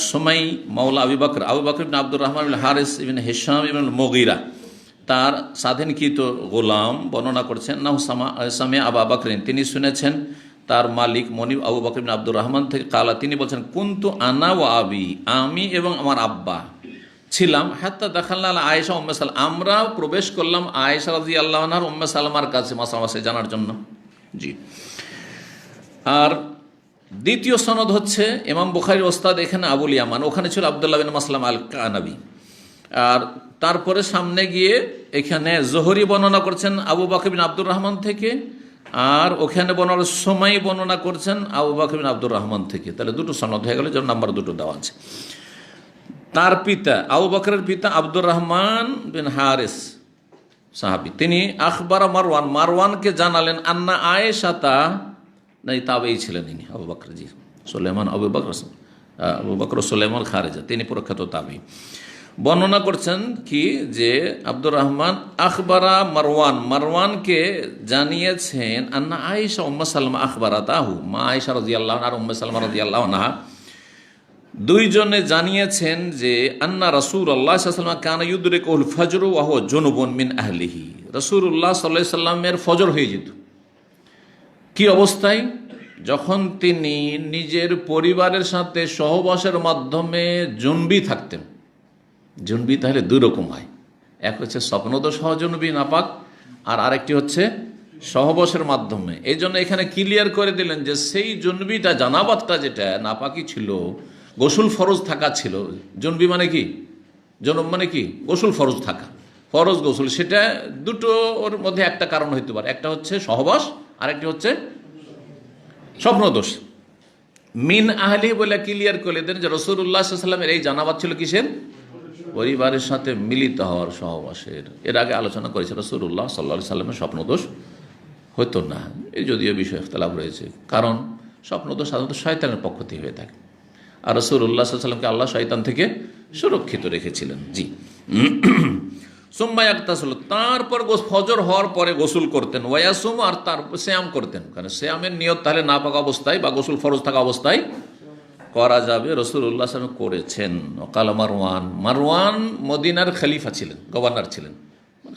সময় মাওলা আবু বকর ইবনে আব্দুর রহমান ইবনে হারিস ইবনে হিশাম ইবনে মুগীরা তার স্বাধীনকৃত গোলাম বর্ণনা করছেন না সামে আবু বকরিন, তিনি শুনেছেন তার মালিক মনিব আবু বকর ইবনে আব্দুর রহমান থেকে কালা, তিনি বলছেন কুনতু আনা ওয়া আবি, আমি এবং আমার আব্বা ছিলাম হাত্তা দাখালনা আলা আয়েশা উম্মে সালামা, আমরা প্রবেশ করলাম আয়েশা রাদিয়াল্লাহু আনহার উম্মে সালামার কাছে মাসামাসে জানার জন্য। জি। আর দ্বিতীয় সনদ হচ্ছে ইমাম বুখারীর ওস্তাদ এখানে আবুল ইয়ামান, ওখানে ছিল আব্দুল্লাহ বিন মাসলাম আল কানাবি। আর তারপরে সামনে গিয়ে এখানে জোহরি বর্ণনা করছেন আবু বকর বিন আব্দুর রহমান থেকে, আর ওখানে সময় বর্ণনা করছেন আবু বকর বিন আব্দুর রহমান থেকে। তাহলে দুটো সনদ হয়ে গেল, যেমন নাম্বার দুটো দেওয়া আছে। তার পিতা আবু বকরের পিতা আব্দুর রহমান বিন হারিস সাহাবী, তিনি আখবারা মারওয়ানকে জানালেন আন্না আয়েশাতা, নাই তাবেই ছিলেন ইনি আবু বকর, জি সুলাইমান আবু বকর সুলাইমান খারেজা, তিনি প্রখ্যাত তাবেই। বর্ণনা করছেন কি যে আব্দুর রহমান আখবারা মারওয়ানকে জানিয়েছেন আন্না আয়েশা উম্মে সালমা আখবারা তাহু, মা আয়েশা রাদিয়াল্লাহু আনহা আর উম্মে সালমা রাদিয়াল্লাহু আনহা দুইজনে জানিয়েছেন যে আন্না রাসূলুল্লাহ সাল্লাল্লাহু আলাইহি ওয়াসাল্লাম কানা ইউদরিকুল ফজর ওয়া হুয়া জুনুবুন মিন আহলিহি, রাসূলুল্লাহ সাল্লাল্লাহু আলাইহি ওয়াসাল্লামের ফজর হয়ে যেত কি অবস্থায়, যখন তিনি নিজের পরিবারের সাথে সহবাসের মাধ্যমে জুনবি থাকতেন। জুনবি তাহলে দুই রকম হয়, এক হচ্ছে স্বপ্নদোষ হওয়া জুনবি নাপাক, আর আরেকটি হচ্ছে সহবাসের মাধ্যমে। এই জন্য এখানে ক্লিয়ার করে দিলেন যে সেই জুনবিটা জানাবাতটা যেটা নাপাকি ছিল, গোসল ফরজ থাকা ছিল। জুনবি মানে কি, জনব মানে কি, গোসল ফরজ থাকা, ফরজ গোসল, সেটা দুটো ওর মধ্যে একটা কারণ হইতে পারে, একটা হচ্ছে সহবাস আর একটি হচ্ছে স্বপ্নদোষ। মিন আহলি বলে ক্লিয়ার করে দেন যে রাসূলুল্লাহ সাল্লাল্লাহু আলাইহি ওয়াসাল্লামের এই জানাবাত ছিল কিসের, পরিবারের সাথে মিলিত হওয়ার, সহবাসের। এর আগে আলোচনা করেছে রাসূলুল্লাহ সাল্লাল্লাহু আলাইহি ওয়াসাল্লামের স্বপ্নদোষ হতো না, এই যদিও বিষয়ে ইখতিলাফ রয়েছে, কারণ স্বপ্নদোষ সাধারণত শয়তানের পক্ষ থেকে হয়ে থাকে, আর রাসূলুল্লাহ সাল্লাল্লাহু আলাইহি ওয়াসাল্লামকে আল্লাহ শয়তান থেকে সুরক্ষিত রেখেছিলেন। জি। সুম্মা ইয়াগতাসিল, তারপর ফজর হওয়ার পরে গোসল করতেন, ওয়ায়াসুম, আর তারপর সিয়াম করতেন, কারণ সিয়ামের নিয়ত তাহলে নাপাক অবস্থায় বা গোসল ফরজ থাকা অবস্থায় করা যাবে। রাসূলুল্লাহ সাল্লাল্লাহু আলাইহি ওয়াসাল্লাম করেছেন। ওয়াকাল মারওয়ান মদিনার খলিফা ছিলেন, গভর্নর ছিলেন।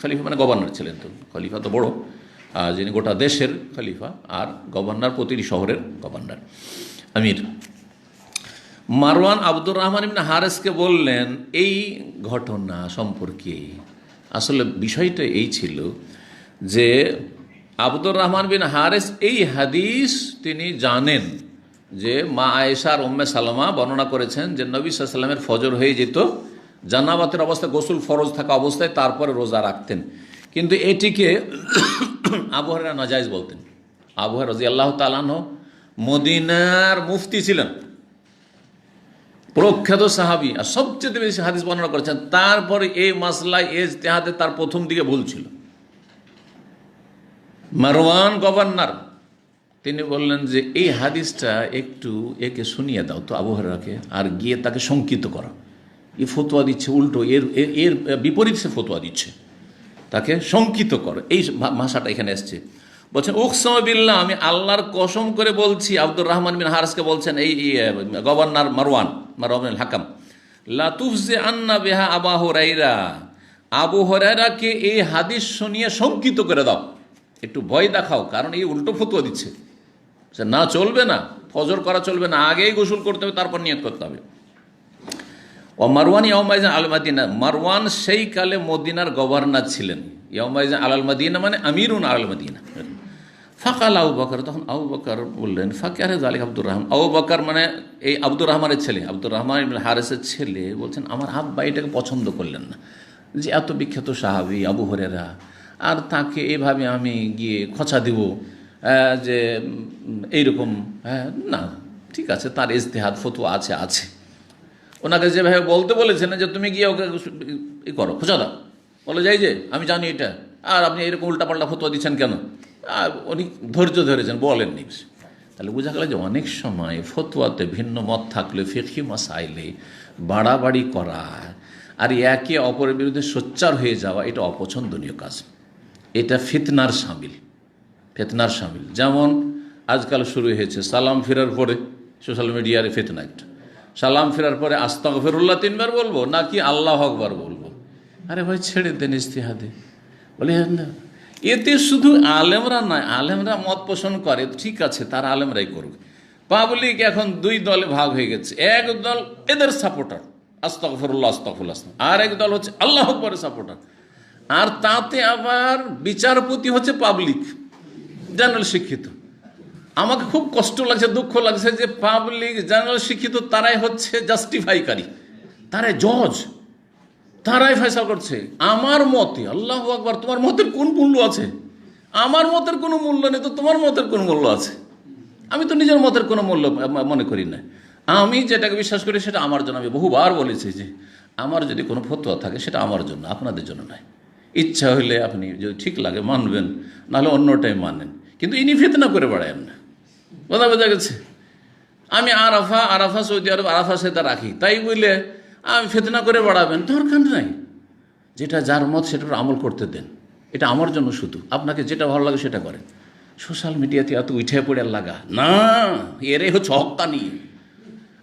খলিফা মানে গভর্নর ছিলেন, তো খলিফা তো বড়, যিনি গোটা দেশের খলিফা, আর গভর্নর প্রতিটি শহরের গভর্নর, আমির। মারওয়ান আব্দুর রহমান ইবনে হারিসকে বললেন এই ঘটনা সম্পর্কে। আসলে বিষয়টা এই ছিল যে আব্দুর রহমান বিন হারিস এই হাদিস তিনি জানেন যে মা আয়েশা আর উম্মে সালামা বর্ণনা করেছেন যে নবী সাল্লাল্লাহু আলাইহি ওয়াসাল্লামের ফজর হয়ে যেত জানাবাতের অবস্থায়, গোসল ফরজ থাকা অবস্থায়, তারপরে রোজা রাখতেন। কিন্তু এটিকে আবু হুরায়রা নাজায়েজ বলতেন। আবু হুরায়রা রাদিয়াল্লাহু তাআলা আনহু মদিনার মুফতি ছিলেন, প্রখ্যাত সাহাবী, আর সবচেয়ে বেশি হাদিস বর্ণনা করেছেন। তারপরে এই মাসলায় ইজতিহাদে তার প্রথম দিকে ভুল ছিল। মারওয়ান গভর্নর, তিনি বললেন যে এই হাদিসটা একটু একে শুনিয়ে দাও তো আবু হুরায়রাকে, আর গিয়ে তাকে শঙ্কিত করো, এ ফতোয়া দিচ্ছে উল্টো, এর বিপরীত সে ফতোয়া দিচ্ছে, তাকে শঙ্কিত করো। এই ভাষাটা এখানে এসছে। বলছেন উকসাম বিল্লাহ, আমি আল্লাহর কসম করে বলছি, আব্দুর রহমান বিন হারিসকে বলছেন এই গভর্নর মারওয়ান হাকাম, লা তুফজি আন্না বিহা আবু হুরায়রা, আবু হুরায়রাকে এই হাদিস শুনিয়ে শঙ্কিত করে দাও, একটু ভয় দেখাও, কারণ এই উল্টো ফতোয়া দিচ্ছে। না, চলবে না, ফজর করা চলবে না, আগেই গোসল করতে হবে, তারপর নিয়ত করতে হবে। ও মারওয়ান ইয়াউমাইজিন আল মাদিনা, মারওয়ান সেই কালে মদিনার গভর্নর ছিলেন। ইয়াউমাইজিন আল মাদিনা মানে আমিরুন আল মাদিনা। ফাকাল আবু বকর, তখন আবু বকর বললেন ফাকিয়ারে জালিক আব্দুর রহমান, আবু বকর মানে এই আব্দুর রহমানের ছেলে, আব্দুর রহমান ইবনে হারিসের ছেলে, বলছেন আমার আব্বা এটাকে পছন্দ করলেন না, যে এত বিখ্যাত সাহাবী আবু হুরায়রা, আর তাকে এভাবে আমি গিয়ে খোঁচা দিব যে এইরকম, না ঠিক আছে, তার ইজতিহাদ ফতোয়া আছে। ওনাকে যেভাবে বলতে বলেছেন যে তুমি গিয়ে ওকে করো, খোঁচা দাও, বলে যাই যে আমি জানি এটা, আর আপনি এরকম উল্টাপাল্টা ফতোয়া দিচ্ছেন কেন। উনি ধৈর্য ধরেছেন, বলেননি। তাহলে বোঝা গেল যে অনেক সময় ফতোয়াতে ভিন্ন মত থাকলে ফিকহি মাসাইলে বাড়াবাড়ি করা আর একে অপরের বিরুদ্ধে সোচ্চার হয়ে যাওয়া, এটা অপছন্দনীয় কাজ, এটা ফিতনার শামিল। যেমন আজকাল শুরু হয়েছে সালাম ফেরার পরে সোশ্যাল মিডিয়ার ফিতনা একটা, সালাম ফেরার পরে আস্তাগফিরুল্লাহ 3 বার বলবো নাকি আল্লাহু আকবার বলবো। আরে ভাই ছেড়ে দেন ইস্তিহাদে। বলে না, এতে শুধু আলেমরা নয়, আলেমরা মত পোষণ করে ঠিক আছে, তার আলেমরাই করুক। পাবলিক এখন 2 দলে ভাগ হয়ে গেছে। এক দল এদের সাপোর্টার, আস্তাগফিরুল্লাহ আস্তাগফিরুল্লাহ, আর এক দল হচ্ছে আল্লাহু আকবারের সাপোর্টার। আর তাতে আবার বিচারপতি হচ্ছে পাবলিক, জেনারেল শিক্ষিত। আমাকে খুব কষ্ট লাগছে, দুঃখ লাগছে যে পাবলিক জেনারেল শিক্ষিত তারাই হচ্ছে জাস্টিফাইকারী, তারাই জজ, তারাই ফয়সালা করছে। আমার মতে আল্লাহু আকবার, তোমার মতের কোন মূল্য আছে? আমার মতের কোনো মূল্য নেই তো তোমার মতের কোন মূল্য আছে? আমি তো নিজের মতের কোনো মূল্য মনে করি না। আমি যেটাকে বিশ্বাস করি সেটা আমার জন্য। আমি বহুবার বলেছি যে আমার যদি কোনো ফতোয়া থাকে সেটা আমার জন্য, আপনাদের জন্য নয়। ইচ্ছা হইলে আপনি যদি ঠিক লাগে মানবেন, নাহলে অন্যটাই মানেন, কিন্তু ইনি ফিতনা করে বেড়ায়েন না। কথা বোঝা গেছে? আমি আরাফা সৌদি আরব আরাফা সেটা রাখি, তাই বলে আমি ফিতনা করে বাড়াবেন দরকার নাই। যেটা যার মত সেটার আমল করতে দেন, এটা আমার জন্য শুধু। আপনাকে যেটা ভালো লাগে সেটা করেন। সোশ্যাল মিডিয়াতে এত উঠে পড়ে লাগা না, এরে হচ্ছে হক্কানি।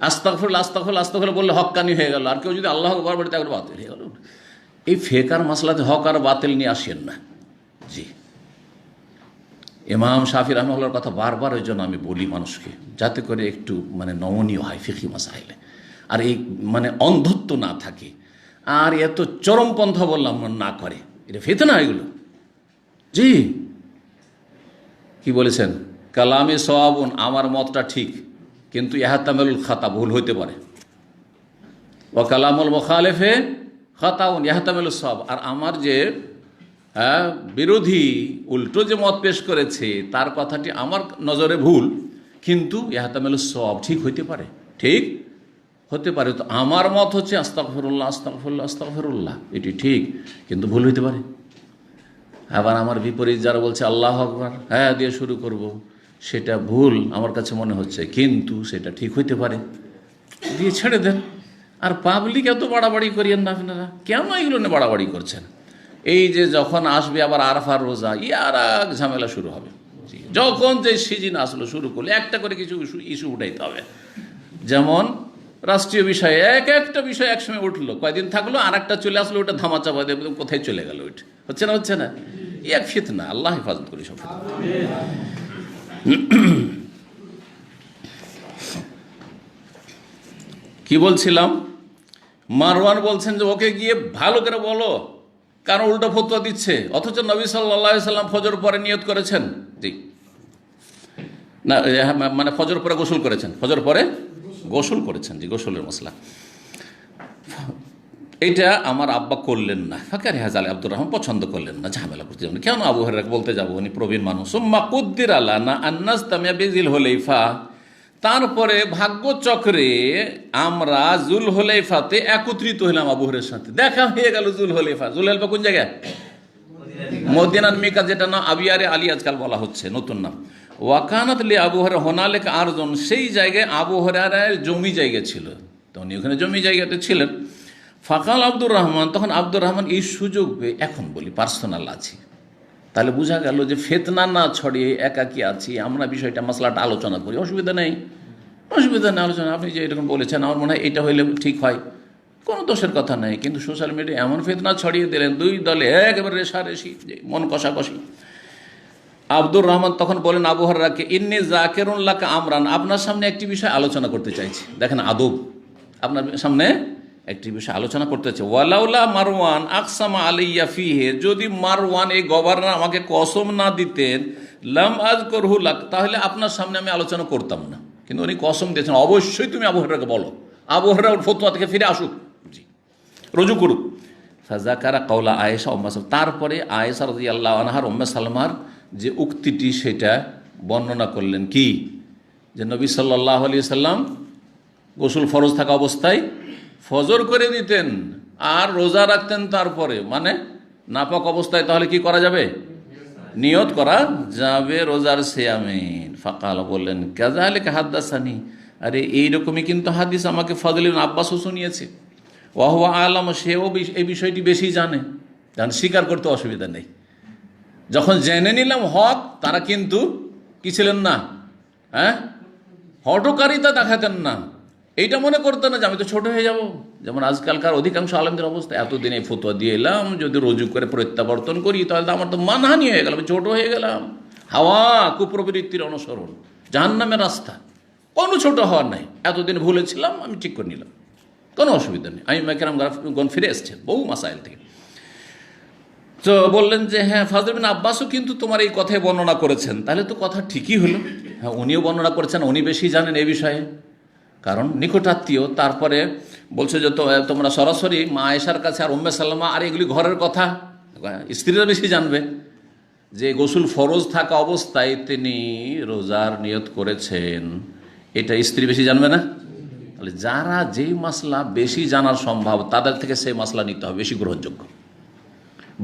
আস্তাগফিরুল্লাহ আস্তাগফিরুল্লাহ আস্তাগফিরুল্লাহ বললে হক্কানি হয়ে গেল। আর কেউ যদি আল্লাহ আকবার বলে তাহলে বাতিল হয়ে গেল। এই ফেকার মাসলাতে হক আর বাতিল নিয়ে আসেন না। জি, ইমাম শাফি রাহমাহুল্লাহর কথা বারবার ওই জন্য আমি বলি মানুষকে, যাতে করে একটু নমনীয় হয় ফিকহি মাসাইলে, আর এই অন্ধত্ব না থাকে, আর এত চরমপন্থা বললাম না করে। এটা ফিতনা এগুলো। জি, কি বলেছেন? কালামে সওয়াবুন, আমার মতটা ঠিক, কিন্তু ইহতামালুল খাতা, ভুল হইতে পারে। ও কালামুল মুখালিফে খাতাউন ইহতামালুস সওয়াব, আর আমার যে বিরোধী উল্টো যে মত পেশ করেছে তার কথাটি আমার নজরে ভুল, কিন্তু ইহতামালুস সওয়াব, ঠিক হইতে পারে, ঠিক হতে পারে। তো আমার মত হচ্ছে আস্তাগফিরুল্লাহ আস্তাগফিরুল্লাহ আস্তাগফিরুল্লাহ, এটি ঠিক, কিন্তু ভুল হইতে পারে। আবার আমার বিপরীত যারা বলছে আল্লাহু আকবার হ্যাঁ দিয়ে শুরু করব, সেটা ভুল আমার কাছে মনে হচ্ছে, কিন্তু সেটা ঠিক হইতে পারে, দিয়ে ছেড়ে দেন। আর পাবলিক এত বাড়াবাড়ি করিয়েন না আপনারা। কেন এগুলো নিয়ে বাড়াবাড়ি করছেন? এই যে যখন আসবে আবার আরাফার রোজা, আর এক ঝামেলা শুরু হবে। যখন যে সিজন আসলো শুরু করলে একটা করে কিছু ইস্যু উঠাইতে হবে। যেমন রাষ্ট্রীয় বিষয়ে একটা বিষয় একসময় উঠলো, কয়েকদিন থাকলো, আর একটা চলে আসলো, ওটা ধামাচাপা দেবে, কোথায় চলে গেল ওইটা। হচ্ছে না? এক ফিতনা, আল্লাহ হেফাজত করি সব ফিতনা। কি বলছিলাম? মারওয়ান বলছেন যে ওকে গিয়ে ভালো করে বলো, কারণ উল্টো ফতোয়া দিচ্ছে, অথচ নবী সাল্লাল্লাহু আলাইহি সাল্লাম ফজর পরে নিয়ত করেছেন। জি না, ফজর পরে গোসল করেছেন, ফজর পরে গোসল করেছেন। জি, গোসলের মশলা এটা আমার আব্বা করলেন না, ফাকার হাজাল আব্দুর রহমান পছন্দ করলেন না, ঝামেলা করতে যাবেন, কেন আবু হুরায়রা বলতে যাবো, উনি প্রবীণ মানুষ। সুম্মা কুদ্দির আলানা আন্নাস তামিয়া বিজিল হুলাইফা, তারপরে ভাগ্যচক্রে আমরা জুল হুলাইফাতে একত্রিত হইলাম আবু হুরায়রার সাথে। দেখা হয়ে গেল জুল হুলাইফা। জুল হুলাইফা কোন জায়গায়? মদিনার মিকাত, যেটা না আবিয়ারে আলী আজকাল বলা হচ্ছে, নতুন নাম। ওয়াকানাত লি আবু হুরায়রা হোনালেক আরজন, সেই জায়গায় আবু হুরায়রার জমি জায়গা ছিল, তো উনি ওখানে জমি জায়গাতে ছিলেন। ফাকাল আব্দুর রহমান, তখন আব্দুর রহমান এই সুযোগ পেয়ে, এখন বলি পার্সোনাল আছি, তাহলে বোঝা গেল যে ফেতনা না ছড়িয়ে একাকি আছি, আমরা বিষয়টা মাসলাটা আলোচনা করি, অসুবিধা নেই আলোচনা। আপনি যে এরকম বলেছেন, আমার মনে হয় এটা হইলে ঠিক হয়, কোনো দোষের কথা নেই। কিন্তু সোশ্যাল মিডিয়া এমন ফেতনা ছড়িয়ে দিলেন, 2 দলে একেবারে রেশারেশি, মন কষাকষি। আব্দুর রহমান তখন বলেন আবু হুরায়রাকে, ইন্নী যাকিরুন লাকা আমরান, আপনার সামনে একটি বিষয় আলোচনা করতে চাইছি। দেখেন আদব, আপনার সামনে একটি বিষয় আলোচনা করতে চাই। ওয়ালাউলা মারওয়ান আকসামা আলাইয়া ফিহে, যদি মারওয়ান এই গভর্নর আমাকে কসম না দিতেন, লাম আযকুরহু লাক, তাহলে আপনার সামনে আমি আলোচনা করতাম না। কিন্তু উনি কসম দিয়েছেন, অবশ্যই তুমি আবু হুরায়রাকে বলো, আবু হুরায়রা ফতোয়া থেকে ফিরে আসুক, জি রুজু করুক। ফাযাকারা কাওলা আয়েশা উম্মে সালমা, তারপরে আয়েশা রাদিয়াল্লাহু আনহার উম্মে সালমার যে উক্তিটি সেটা বর্ণনা করলেন। কি? যে নবী সাল্লাল্লাহু আলাইহি সাল্লাম গোসল ফরজ থাকা অবস্থায় ফজর করে দিতেন আর রোজা রাখতেন, তারপরে নাপাক অবস্থায় তাহলে কি করা যাবে? নিয়ত করা যাবে রোজার সিয়ামিন। ফাকাল, বললেন কাযালিকা হাদাসানি, আরে এইরকমই কিন্তু হাদিস আমাকে ফজল ইবনে আব্বাসও শুনিয়েছে। ওয়া হুয়া আলাম, সেও এই বিষয়টি বেশি জানে, স্বীকার করতে অসুবিধা নেই। যখন জেনে নিলাম হক, তারা কিন্তু কি ছিলেন না, হ্যাঁ, হঠকারিতা দেখাতেন না। এইটা মনে করতেন না যে আমি তো ছোট হয়ে যাব। যেমন আজকালকার অধিকাংশ আলেমদের অবস্থা, এতদিনে ফতোয়া দিয়ে এলাম, যদি রুজু করে প্রত্যাবর্তন করি তাহলে তো আমার তো মানহানি হয়ে গেল, আমি ছোট হয়ে গেলাম। হাওয়া, কুপ্রবৃত্তির অনুসরণ, জাহান্নামের রাস্তা। কোনো ছোট হওয়ার নাই, এতদিন ভুলেছিলাম, আমি ঠিক করে নিলাম, কোনো অসুবিধা নেই। আমি কেরামগণ ফিরে এসছেন বহু মাসাইল থেকে। তো বললেন যে হ্যাঁ, ফাজল বিন আব্বাসও কিন্তু তোমার এই কথায় বর্ণনা করেছেন। তাহলে তো কথা ঠিকই হলো। হ্যাঁ, উনিও বর্ণনা করেছেন, উনি বেশি জানেন এই বিষয়ে, কারণ নিকটাত্মীয়। তারপরে বলছে যে তোমরা সরাসরি মা আয়েশার কাছে আর উম্মে সাল্লামা, আর এগুলি ঘরের কথা, স্ত্রীরা বেশি জানবে যে গোসল ফরজ থাকা অবস্থায় তিনি রোজার নিয়ত করেছেন, এটা স্ত্রী বেশি জানবে না? তাহলে যারা যেই মাসলা বেশি জানার সম্ভব, তাদের থেকে সেই মাসলা নিতে হবে, বেশি গ্রহণযোগ্য।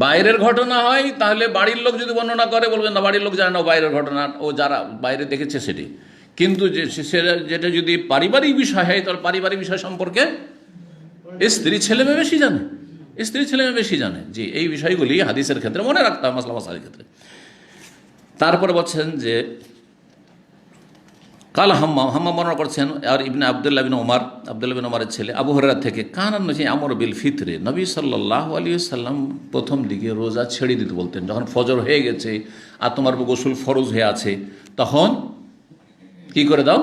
বাইরের ঘটনা হয় তাহলে বাড়ির লোক যদি বর্ণনা করে বলবেন না, বাড়ির লোক জানে না বাইরের ঘটনা, ও যারা বাইরে দেখেছে সেটি। কিন্তু যেটা যদি পারিবারিক বিষয় হয়, তাহলে পারিবারিক বিষয় সম্পর্কে স্ত্রী ছেলে মেয়ে বেশি জানে, স্ত্রী ছেলে মেয়ে বেশি জানে। জি, এই বিষয়গুলি হাদিসের ক্ষেত্রে মনে রাখতে হবে, মাসলা মাসালের ক্ষেত্রে। তারপরে বলছেন যে কাল হাম্মা বর্ণনা করছেন আর ইবনে আবদুল্লাহ বিন ওমর, আবদুল্লাহ বিন ওমরের ছেলে, আবু হুরায়রা থেকে, কানান নবী আমর বিল ফিতরে, নবী সাল্লাল্লাহু আলাইহি ওয়াসাল্লাম প্রথম দিকে রোজা ছেড়ে দিতে বলতেন। যখন ফজর হয়ে গেছে আর তোমার গোসল ফরজ হয়ে আছে, তখন কি করে দাও,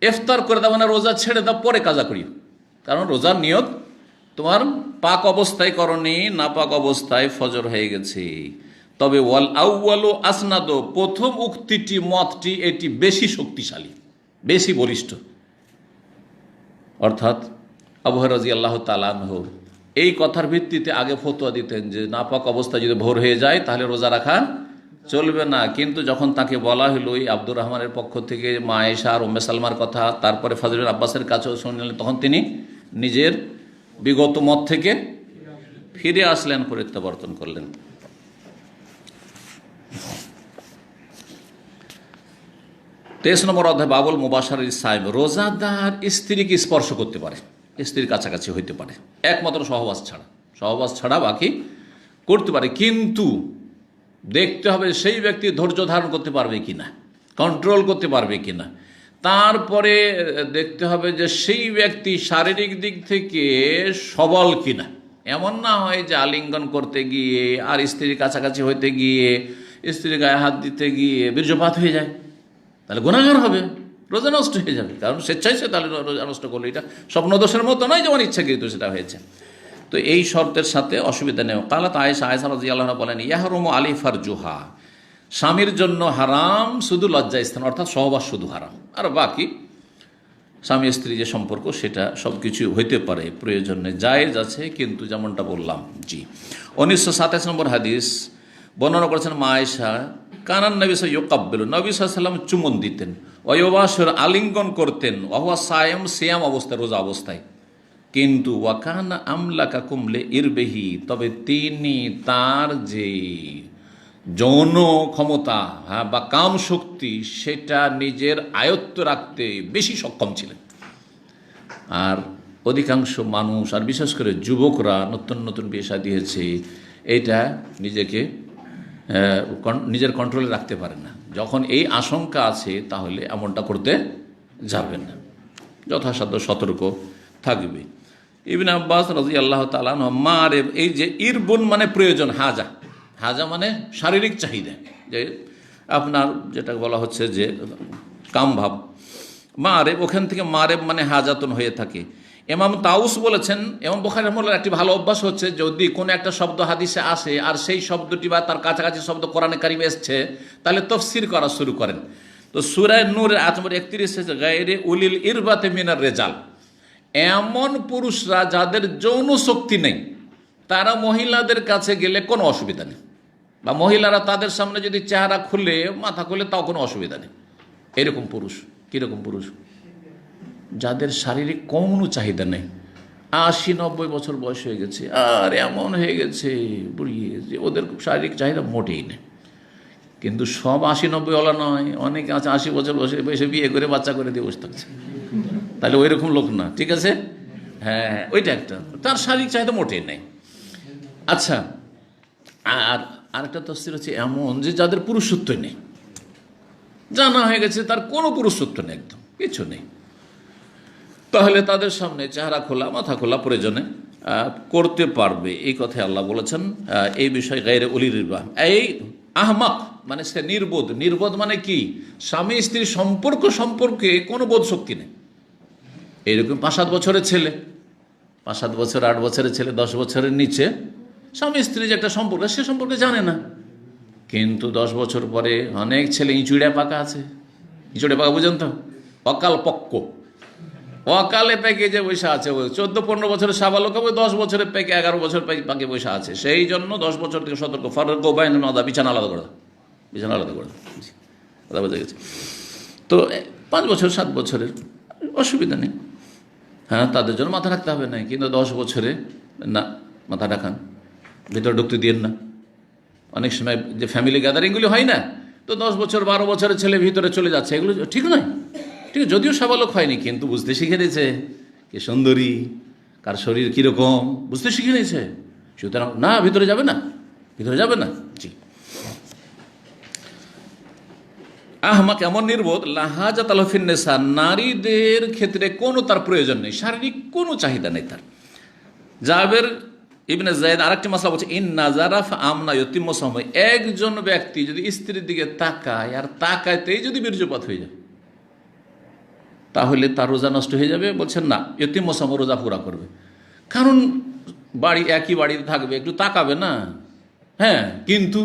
ইফতার করে দাও, মানে রোজা ছেড়ে দাও, পরে কাজা করিও। কারণ রোজার নিয়ত তোমার পাক অবস্থায় করনি, না পাক অবস্থায় ফজর হয়ে গেছে। তবে ওয়াল আউয়ালু আসনাদ, প্রথম উক্তিটি, মতটি এটি বেশি শক্তিশালী, বেশি বলিষ্ঠ। অর্থাৎ আবু হুরায়রা রাদিয়াল্লাহু তাআলা আনহু এই কথার ভিত্তিতে আগে ফতোয়া দিতেন যে নাপাক অবস্থা যদি ভোর হয়ে যায় তাহলে রোজা রাখা চলবে না। কিন্তু যখন তাকে বলা হলো এই আব্দুর রহমানের পক্ষ থেকে মা আয়েশা আর উম্মে সালমার কথা, তারপরে ফাজল বিন আব্বাসের কাছেও শুনলেন, তখন তিনি নিজের বিগত মত থেকে ফিরে আসলেন, প্রত্যাবর্তন করলেন। 23 নম্বর অধ্যায়, বাবুল মুবাশারাতিস সাইম, রোজাদার স্ত্রীকে স্পর্শ করতে পারে, স্ত্রীর কাছাকাছি হইতে পারে, একমাত্র সহবাস ছাড়া বাকি করতে পারে। কিন্তু দেখতে হবে সেই ব্যক্তি ধৈর্য ধারণ করতে পারবে কিনা, কন্ট্রোল করতে পারবে কিনা। তারপরে দেখতে হবে যে সেই ব্যক্তি শারীরিক দিক থেকে সবল কিনা। এমন না হয় যে আলিঙ্গন করতে গিয়ে আর স্ত্রীর কাছাকাছি হইতে গিয়ে, স্ত্রীর গায়ে হাত দিতে গিয়ে বীর্যপাত হয়ে যায়, তাহলে গুনাহগার হবে, রোজা নষ্ট হয়ে যাবে। কারণ স্বেচ্ছায় সে তাহলে রোজা নষ্ট করলো, এটা স্বপ্নদোষের মতো নয় যেমন ইচ্ছাকৃত সেটা হয়েছে। তো এই শর্তের সাথে অসুবিধা নেই। কালাত আয়েশা রাদিয়াল্লাহু আনহা বলেন, ইয়াহরুমু আলী ফারজুহা, স্বামীর জন্য হারাম শুধু লজ্জা স্থান, অর্থাৎ সহবাস শুধু হারাম, আর বাকি স্বামী স্ত্রী যে সম্পর্ক সেটা সব কিছু হইতে পারে, প্রয়োজনে জায়েজ আছে, কিন্তু যেমনটা বললাম। জি, 1927 নম্বর হাদিস বর্ণনা করেছেন মা আয়েশা, কানান নবী ইউকাব্বিলু, নবী সাল্লাল্লাহু আলাইহি ওয়াসাল্লাম চুমন দিতেন, ওয়ায়ুবাশির, আলিঙ্গন করতেন, ওয়াহুয়া সায়েম, সিয়াম অবস্থায়, রোজা অবস্থায়। কিন্তু ওয়াকানা আমলাকাকুম লিইরবিহি, তবে তিনি তার যে যৌন ক্ষমতা, হ্যাঁ, বা কাম শক্তি, সেটা নিজের আয়ত্ত রাখতে বেশি সক্ষম ছিলেন। আর অধিকাংশ মানুষ, আর বিশেষ করে যুবকরা নতুন নতুন বিয়ে শাদী হয়েছে, এটা নিজের কন্ট্রোলে রাখতে পারে না। যখন এই আশঙ্কা আছে তাহলে এমনটা করতে যাবে না, যথাসাধ্য সতর্ক থাকবে। ইবনে আব্বাস রাদিয়াল্লাহু তাআলা আনহু, মারেব, এই যে ইরবুন মানে প্রয়োজন, হাজা মানে শারীরিক চাহিদা, যে আপনার যেটা বলা হচ্ছে যে কামভাব, মারেব, ওখান থেকে মারেব মানে হাজাতুন হয়ে থাকে। ইমাম তাউস বলেছেন, ইমাম বুখারী রাহিমাহুল্লাহর একটি ভালো অভ্যাস হচ্ছে, যদি কোনো একটা শব্দ হাদিসে আসে আর সেই শব্দটি বা তার কাছাকাছি শব্দ কোরআনে কারিমে এসছে, তাহলে তাফসীর করা শুরু করেন। তো সূরা নূরের আয়াত নম্বর 31 গায়রে উলিল ইরবাতে মিনার রিজাল, এমন পুরুষরা যাদের যৌন শক্তি নেই, তারা মহিলাদের কাছে গেলে কোনো অসুবিধা নেই, বা মহিলারা তাদের সামনে যদি চেহারা খুলে, মাথা খুলে, তাও কোনো অসুবিধা নেই। এরকম পুরুষ, কীরকম পুরুষ? যাদের শারীরিক কোনো চাহিদা নেই, 80-90 বছর বয়স হয়ে গেছে, আর এমন হয়ে গেছে বুড়িয়ে যে ওদের শারীরিক চাহিদা মোটেই নেই। কিন্তু সব 80-90 ওলা নয়, অনেকে আছে 80 বছর বয়সে বিয়ে করে বাচ্চা করে দিয়ে বসে থাকছে, তাহলে ওই রকম লোক না, ঠিক আছে? হ্যাঁ, ওইটা একটা, তার শারীরিক চাহিদা মোটেই নেই। আচ্ছা, আর আরেকটা তফসির হচ্ছে এমন যে যাদের পুরুষত্বই নেই, জানা হয়ে গেছে তার কোনো পুরুষত্ব নেই, একদম কিছু নেই, তাহলে তাদের সামনে চেহারা খোলা মাথা খোলা প্রয়োজনে করতে পারবে। এই কথাই আল্লাহ বলেছেন। এই বিষয়ে গায়রে উলিল ইলবাহ, এই আহমাক মানে সে নির্বোধ। নির্বোধ মানে কি? স্বামী স্ত্রীর সম্পর্কে কোনো বোধ শক্তি নেই। এইরকম 5-7 বছরের ছেলে, 5-7 বছর 8 বছরের ছেলে, 10 বছরের নিচে স্বামী স্ত্রী যে একটা সম্পর্ক, সে সম্পর্কে জানে না। কিন্তু 10 বছর পরে অনেক ছেলে ইঁচুড়ে পাকা আছে। ইঁচুড়ে পাকা বুঝেন তো? অকাল পক্ক, অকালে পেকে যে বৈশা আছে, ওই 14-15 বছরের সাবালক, ওই 10 বছরের পেকে 11 বছর পাকে বৈশা আছে। সেই জন্য 10 বছর থেকে সতর্ক। ফারুক বাইন নদা, বিছানা আলাদা করে, বিছানা আলাদা করে, কথা বোঝা গেছে। তো 5 বছর 7 বছরের অসুবিধা নেই, হ্যাঁ তাদের জন্য মাথা রাখতে হবে না। কিন্তু 10 বছরে না, মাথা রাখান, ভিতরে ঢুকতে দিয়েন না। অনেক সময় যে ফ্যামিলি গ্যাদারিংগুলি হয় না, তো 10 বছর 12 বছরের ছেলে ভিতরে চলে যাচ্ছে, এগুলো ঠিক নয়। ঠিক আছে, যদিও সাবালক হয়নি, কিন্তু বুঝতে শিখে নিয়েছে কে সুন্দরী, কার শরীর কীরকম বুঝতে শিখে নিয়েছে। সুতরাং না, ভিতরে যাবে না, ভিতরে যাবে না। জি, আহমাক এমন নির্বোধ, লাহাজাত আলফিন্নেসা, নারীদের ক্ষেত্রে কোনো তার প্রয়োজন নেই, শারীরিক কোনো চাহিদা নেই তার। জাবের ইবনে যায়েদ আরেকটি মাসলা বলছে, ইন নাজারাফ আমনা ইয়তিম সময়, একজন ব্যক্তি যদি স্ত্রীর দিকে তাকায় আর তাকাইতেই যদি বীর্যপাত হয়ে যায়, তাহলে তার রোজা নষ্ট হয়ে যাবে। বলছেন না, ইয়তিম সম, রোজা পুরা করবে। কারণ একই বাড়িতে থাকবে, একটু তাকাবে না, হ্যাঁ, কিন্তু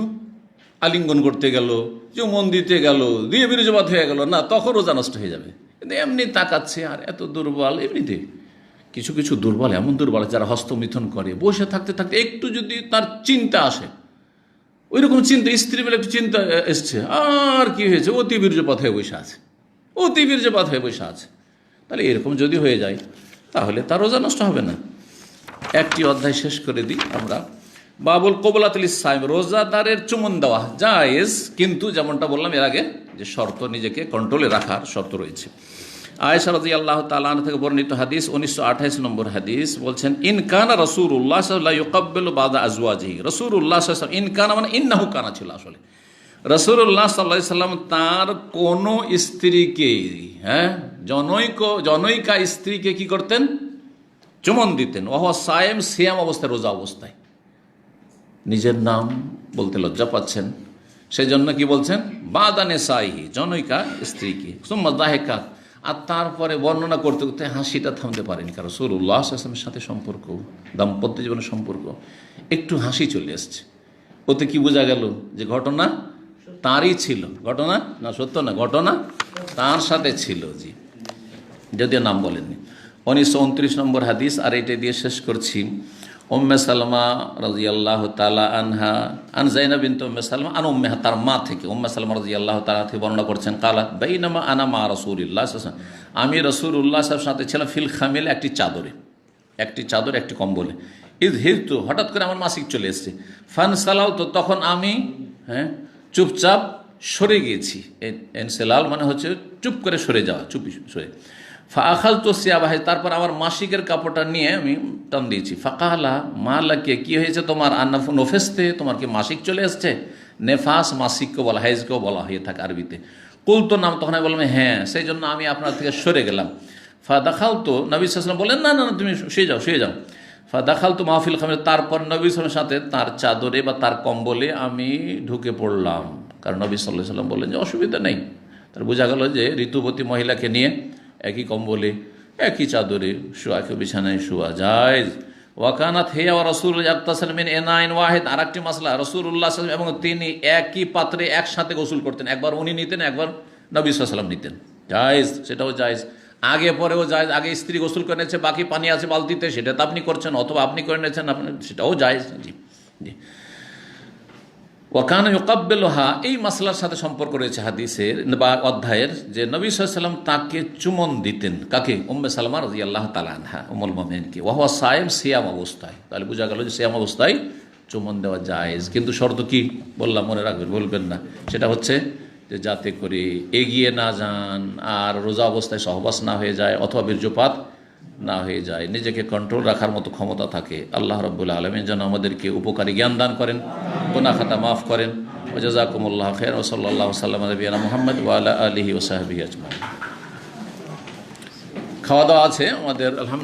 আলিঙ্গন করতে গেল, চুমন দিতে গেল, দিয়ে বীর্যপাত হয়ে গেল, না, তখন রোজা নষ্ট হয়ে যাবে। কিন্তু এমনি তাকাচ্ছে, আর এত দুর্বল, এমনিতে কিছু কিছু দুর্বল, এমন দুর্বল যারা হস্তমিথন করে, বসে থাকতে থাকতে একটু যদি তার চিন্তা আসে, ওই রকম চিন্তা, স্ত্রী বলে একটু চিন্তা এসছে, আর কি হয়েছে, অতি বীর্যপাত হয়ে বসে আছে, অতি বীর্যপাত হয়ে বসে আছে, তাহলে এরকম যদি হয়ে যায় তাহলে তার রোজা নষ্ট হবে না। একটি অধ্যায় শেষ করে দিই আমরা। বাবুল কবলাতুল ইসসাইম, রোজাদারের চুমন দেওয়া জায়েজ, কিন্তু যেমনটা বললাম এর আগে যে শর্ত, নিজেকে কন্ট্রোলে রাখার শর্ত রয়েছে। আয়েশা রাদিয়াল্লাহু তাআলা আনহা থেকে বর্ণিত হাদিস, 1928 নম্বর হাদিস, বলছেন, ইন কানা রাসূলুল্লাহ সাল্লাল্লাহু আলাইহি ওয়াসাল্লাম ইউকাব্বিলু বাদা আজওয়াজিহি, রাসূলুল্লাহ সাল্লাল্লাহু আলাইহি ওয়াসাল্লাম, ইন কানা মানে ইন্নাহু কানা ছিল আসলে, রাসূলুল্লাহ সাল্লাল্লাহু আলাইহি ওয়াসাল্লাম তার কোন স্ত্রীকে, হ্যাঁ, জনৈকা স্ত্রীকে কি করতেন? চুমন দিতেন। ওয়া সায়েম, সিয়াম অবস্থায়, রোজা অবস্থায়। নিজের নাম বলতে লজ্জা পাচ্ছেন, সেই জন্য কি বলছেন? বাদানে সাইহি, জনৈকা স্ত্রীকে। সুম্মা দাহেকাত, আর তারপরে বর্ণনা করতে করতে হাসিটা থামতে পারেনি, কারণ রাসূলুল্লাহ সাল্লাল্লাহু আলাইহি ওয়াসাল্লামের সাথে সম্পর্ক, দাম্পত্য জীবনের সম্পর্ক, একটু হাসি চলে আসছে। ওতে কি বোঝা গেল? যে ঘটনা তারই ছিল, ঘটনা না সত্য না, ঘটনা তার সাথে ছিল। জি, যদিও নাম বলেননি। 1929 নম্বর হাদিস, আর এটা দিয়ে শেষ করছি। উম্মে সালমা রাদিয়াল্লাহু তাআলা আনহা, আন যায়নাব বিনত উম্মে সালমা আন উম্মেহা, তার মা থেকে, উম্মে সালমা রাদিয়াল্লাহু তাআলা থেকে বর্ণনা করছেন, কালা বাইনামা আনা মা রাসূলিল্লাহ সাল্লাল্লাহু আলাইহি ওয়াসাল্লাম, আমি রাসূলুল্লাহ সাল্লাল্লাহু আলাইহি ওয়াসাল্লামের সাথে ছিলাম, ফিল খামিল, একটি চাদর, একটি কম্বলে, ইদ হিরতু, হঠাৎ করে আমার মাসিক চলে এসেছে, ফান সালাও, তো তখন আমি, হ্যাঁ, চুপচাপ সরে গিয়েছি। এনসেলাল মানে হচ্ছে চুপ করে সরে যাওয়া, চুপি সরে। ফাখাল তো সিয়াবাহে, তারপর আমার মাসিকের কাপড়টা নিয়ে আমি টান দিয়েছি। ফাকালা, মালাকে, কি হয়েছে তোমার? আন্নাফ নফেস্তে, তোমার কি মাসিক চলে এসছে? নেফাস মাসিককেও বলা, হাইজকেও বলা হয়ে থাকে আরবিতে। কুলতো নাম, তখন আমি বললাম হ্যাঁ, সেই জন্য আমি আপনার থেকে সরে গেলাম। ফাদাখাল তো, নবী সাল্লাল্লাহু আলাইহি ওয়াসাল্লাম বললেন, না না না, তুমি শুয়ে যাও। ফাদাখাল তো মাহফিল খামের, তারপর নবী সাল্লাল্লাহু আলাইহি ওয়াসাল্লামের সাথে তার চাদরে বা তার কম্বলে আমি ঢুকে পড়লাম, কারণ নবী সাল্লাল্লাহু আলাইহি ওয়াসাল্লাম বললেন যে অসুবিধা নেই। তার বোঝা গেল যে ঋতুবতী মহিলাকে নিয়ে একই কম্বলে, একই চাদরে শোয়া, কেউ বিছানায় শোয়া যায়। ওয়াকানাত হিয়া ওয়া রাসূলুল্লাহ ইয়াগতাসিলু মিন ইনাইন ওয়াহিদ, আরেকটি মাসলা, রাসূলুল্লাহ সাল্লাল্লাহু আলাইহি ওয়াসাল্লাম এবং তিনি একই পাত্রে একসাথে গোসল করতেন, একবার উনি নিতেন, একবার নবী সাল্লাল্লাহু আলাইহি ওয়াসাল্লাম নিতেন। জায়েজ, সেটাও জায়েজ, আগে পরেও জায়েজ। আগে স্ত্রী গোসল করে নিয়েছে, বাকি পানি আছে বালতিতে, সেটা তো আপনি করছেন, অথবা আপনি করে নিয়েছেন, আপনি, সেটাও জায়েজ। জি জি। ওয়াকানা ইউকাব্বিলুহা, এই মাসলার সাথে সম্পর্ক রয়েছে হাদিসের বা অধ্যায়ের, যে নবী সাল্লাল্লাহু আলাইহি ওয়াসাল্লাম তাকে চুমন দিতেন, কাকে? উম্মে সালমা রাদিয়াল্লাহু তাআলা আনহা, উম্মুল মুমিনিনকে। ওয়া হুয়া সায়েম, সিয়াম অবস্থায়। তাহলে বোঝা গেল যে সিয়াম অবস্থায় চুমন দেওয়া জায়েজ, কিন্তু শর্ত কি বললাম, মনে রাখবেন, বলবেন না, সেটা হচ্ছে যে যাতে করে এগিয়ে না যান, আর রোজা অবস্থায় সহবাস না হয়ে যায়, অথবা বীর্যপাত না হয়ে যায়, নিজেকে কন্ট্রোল রাখার মতো ক্ষমতা থাকে। আল্লাহ রাব্বুল আলামিন যেন আমাদেরকে উপকারী জ্ঞান দান করেন, গুনাহ খাতা মাফ করেন, ওয়াজাজাকুমুল্লাহ খাইরান ওয়া সাল্লাল্লাহু সাল্লাম আলা নবিয়িনা মুহাম্মদ ওয়া আলা আলিহি ওয়া সাহবিহি আজমাইন। খাওয়া দাওয়া আছে আমাদের আলহামদুলিল্লাহ।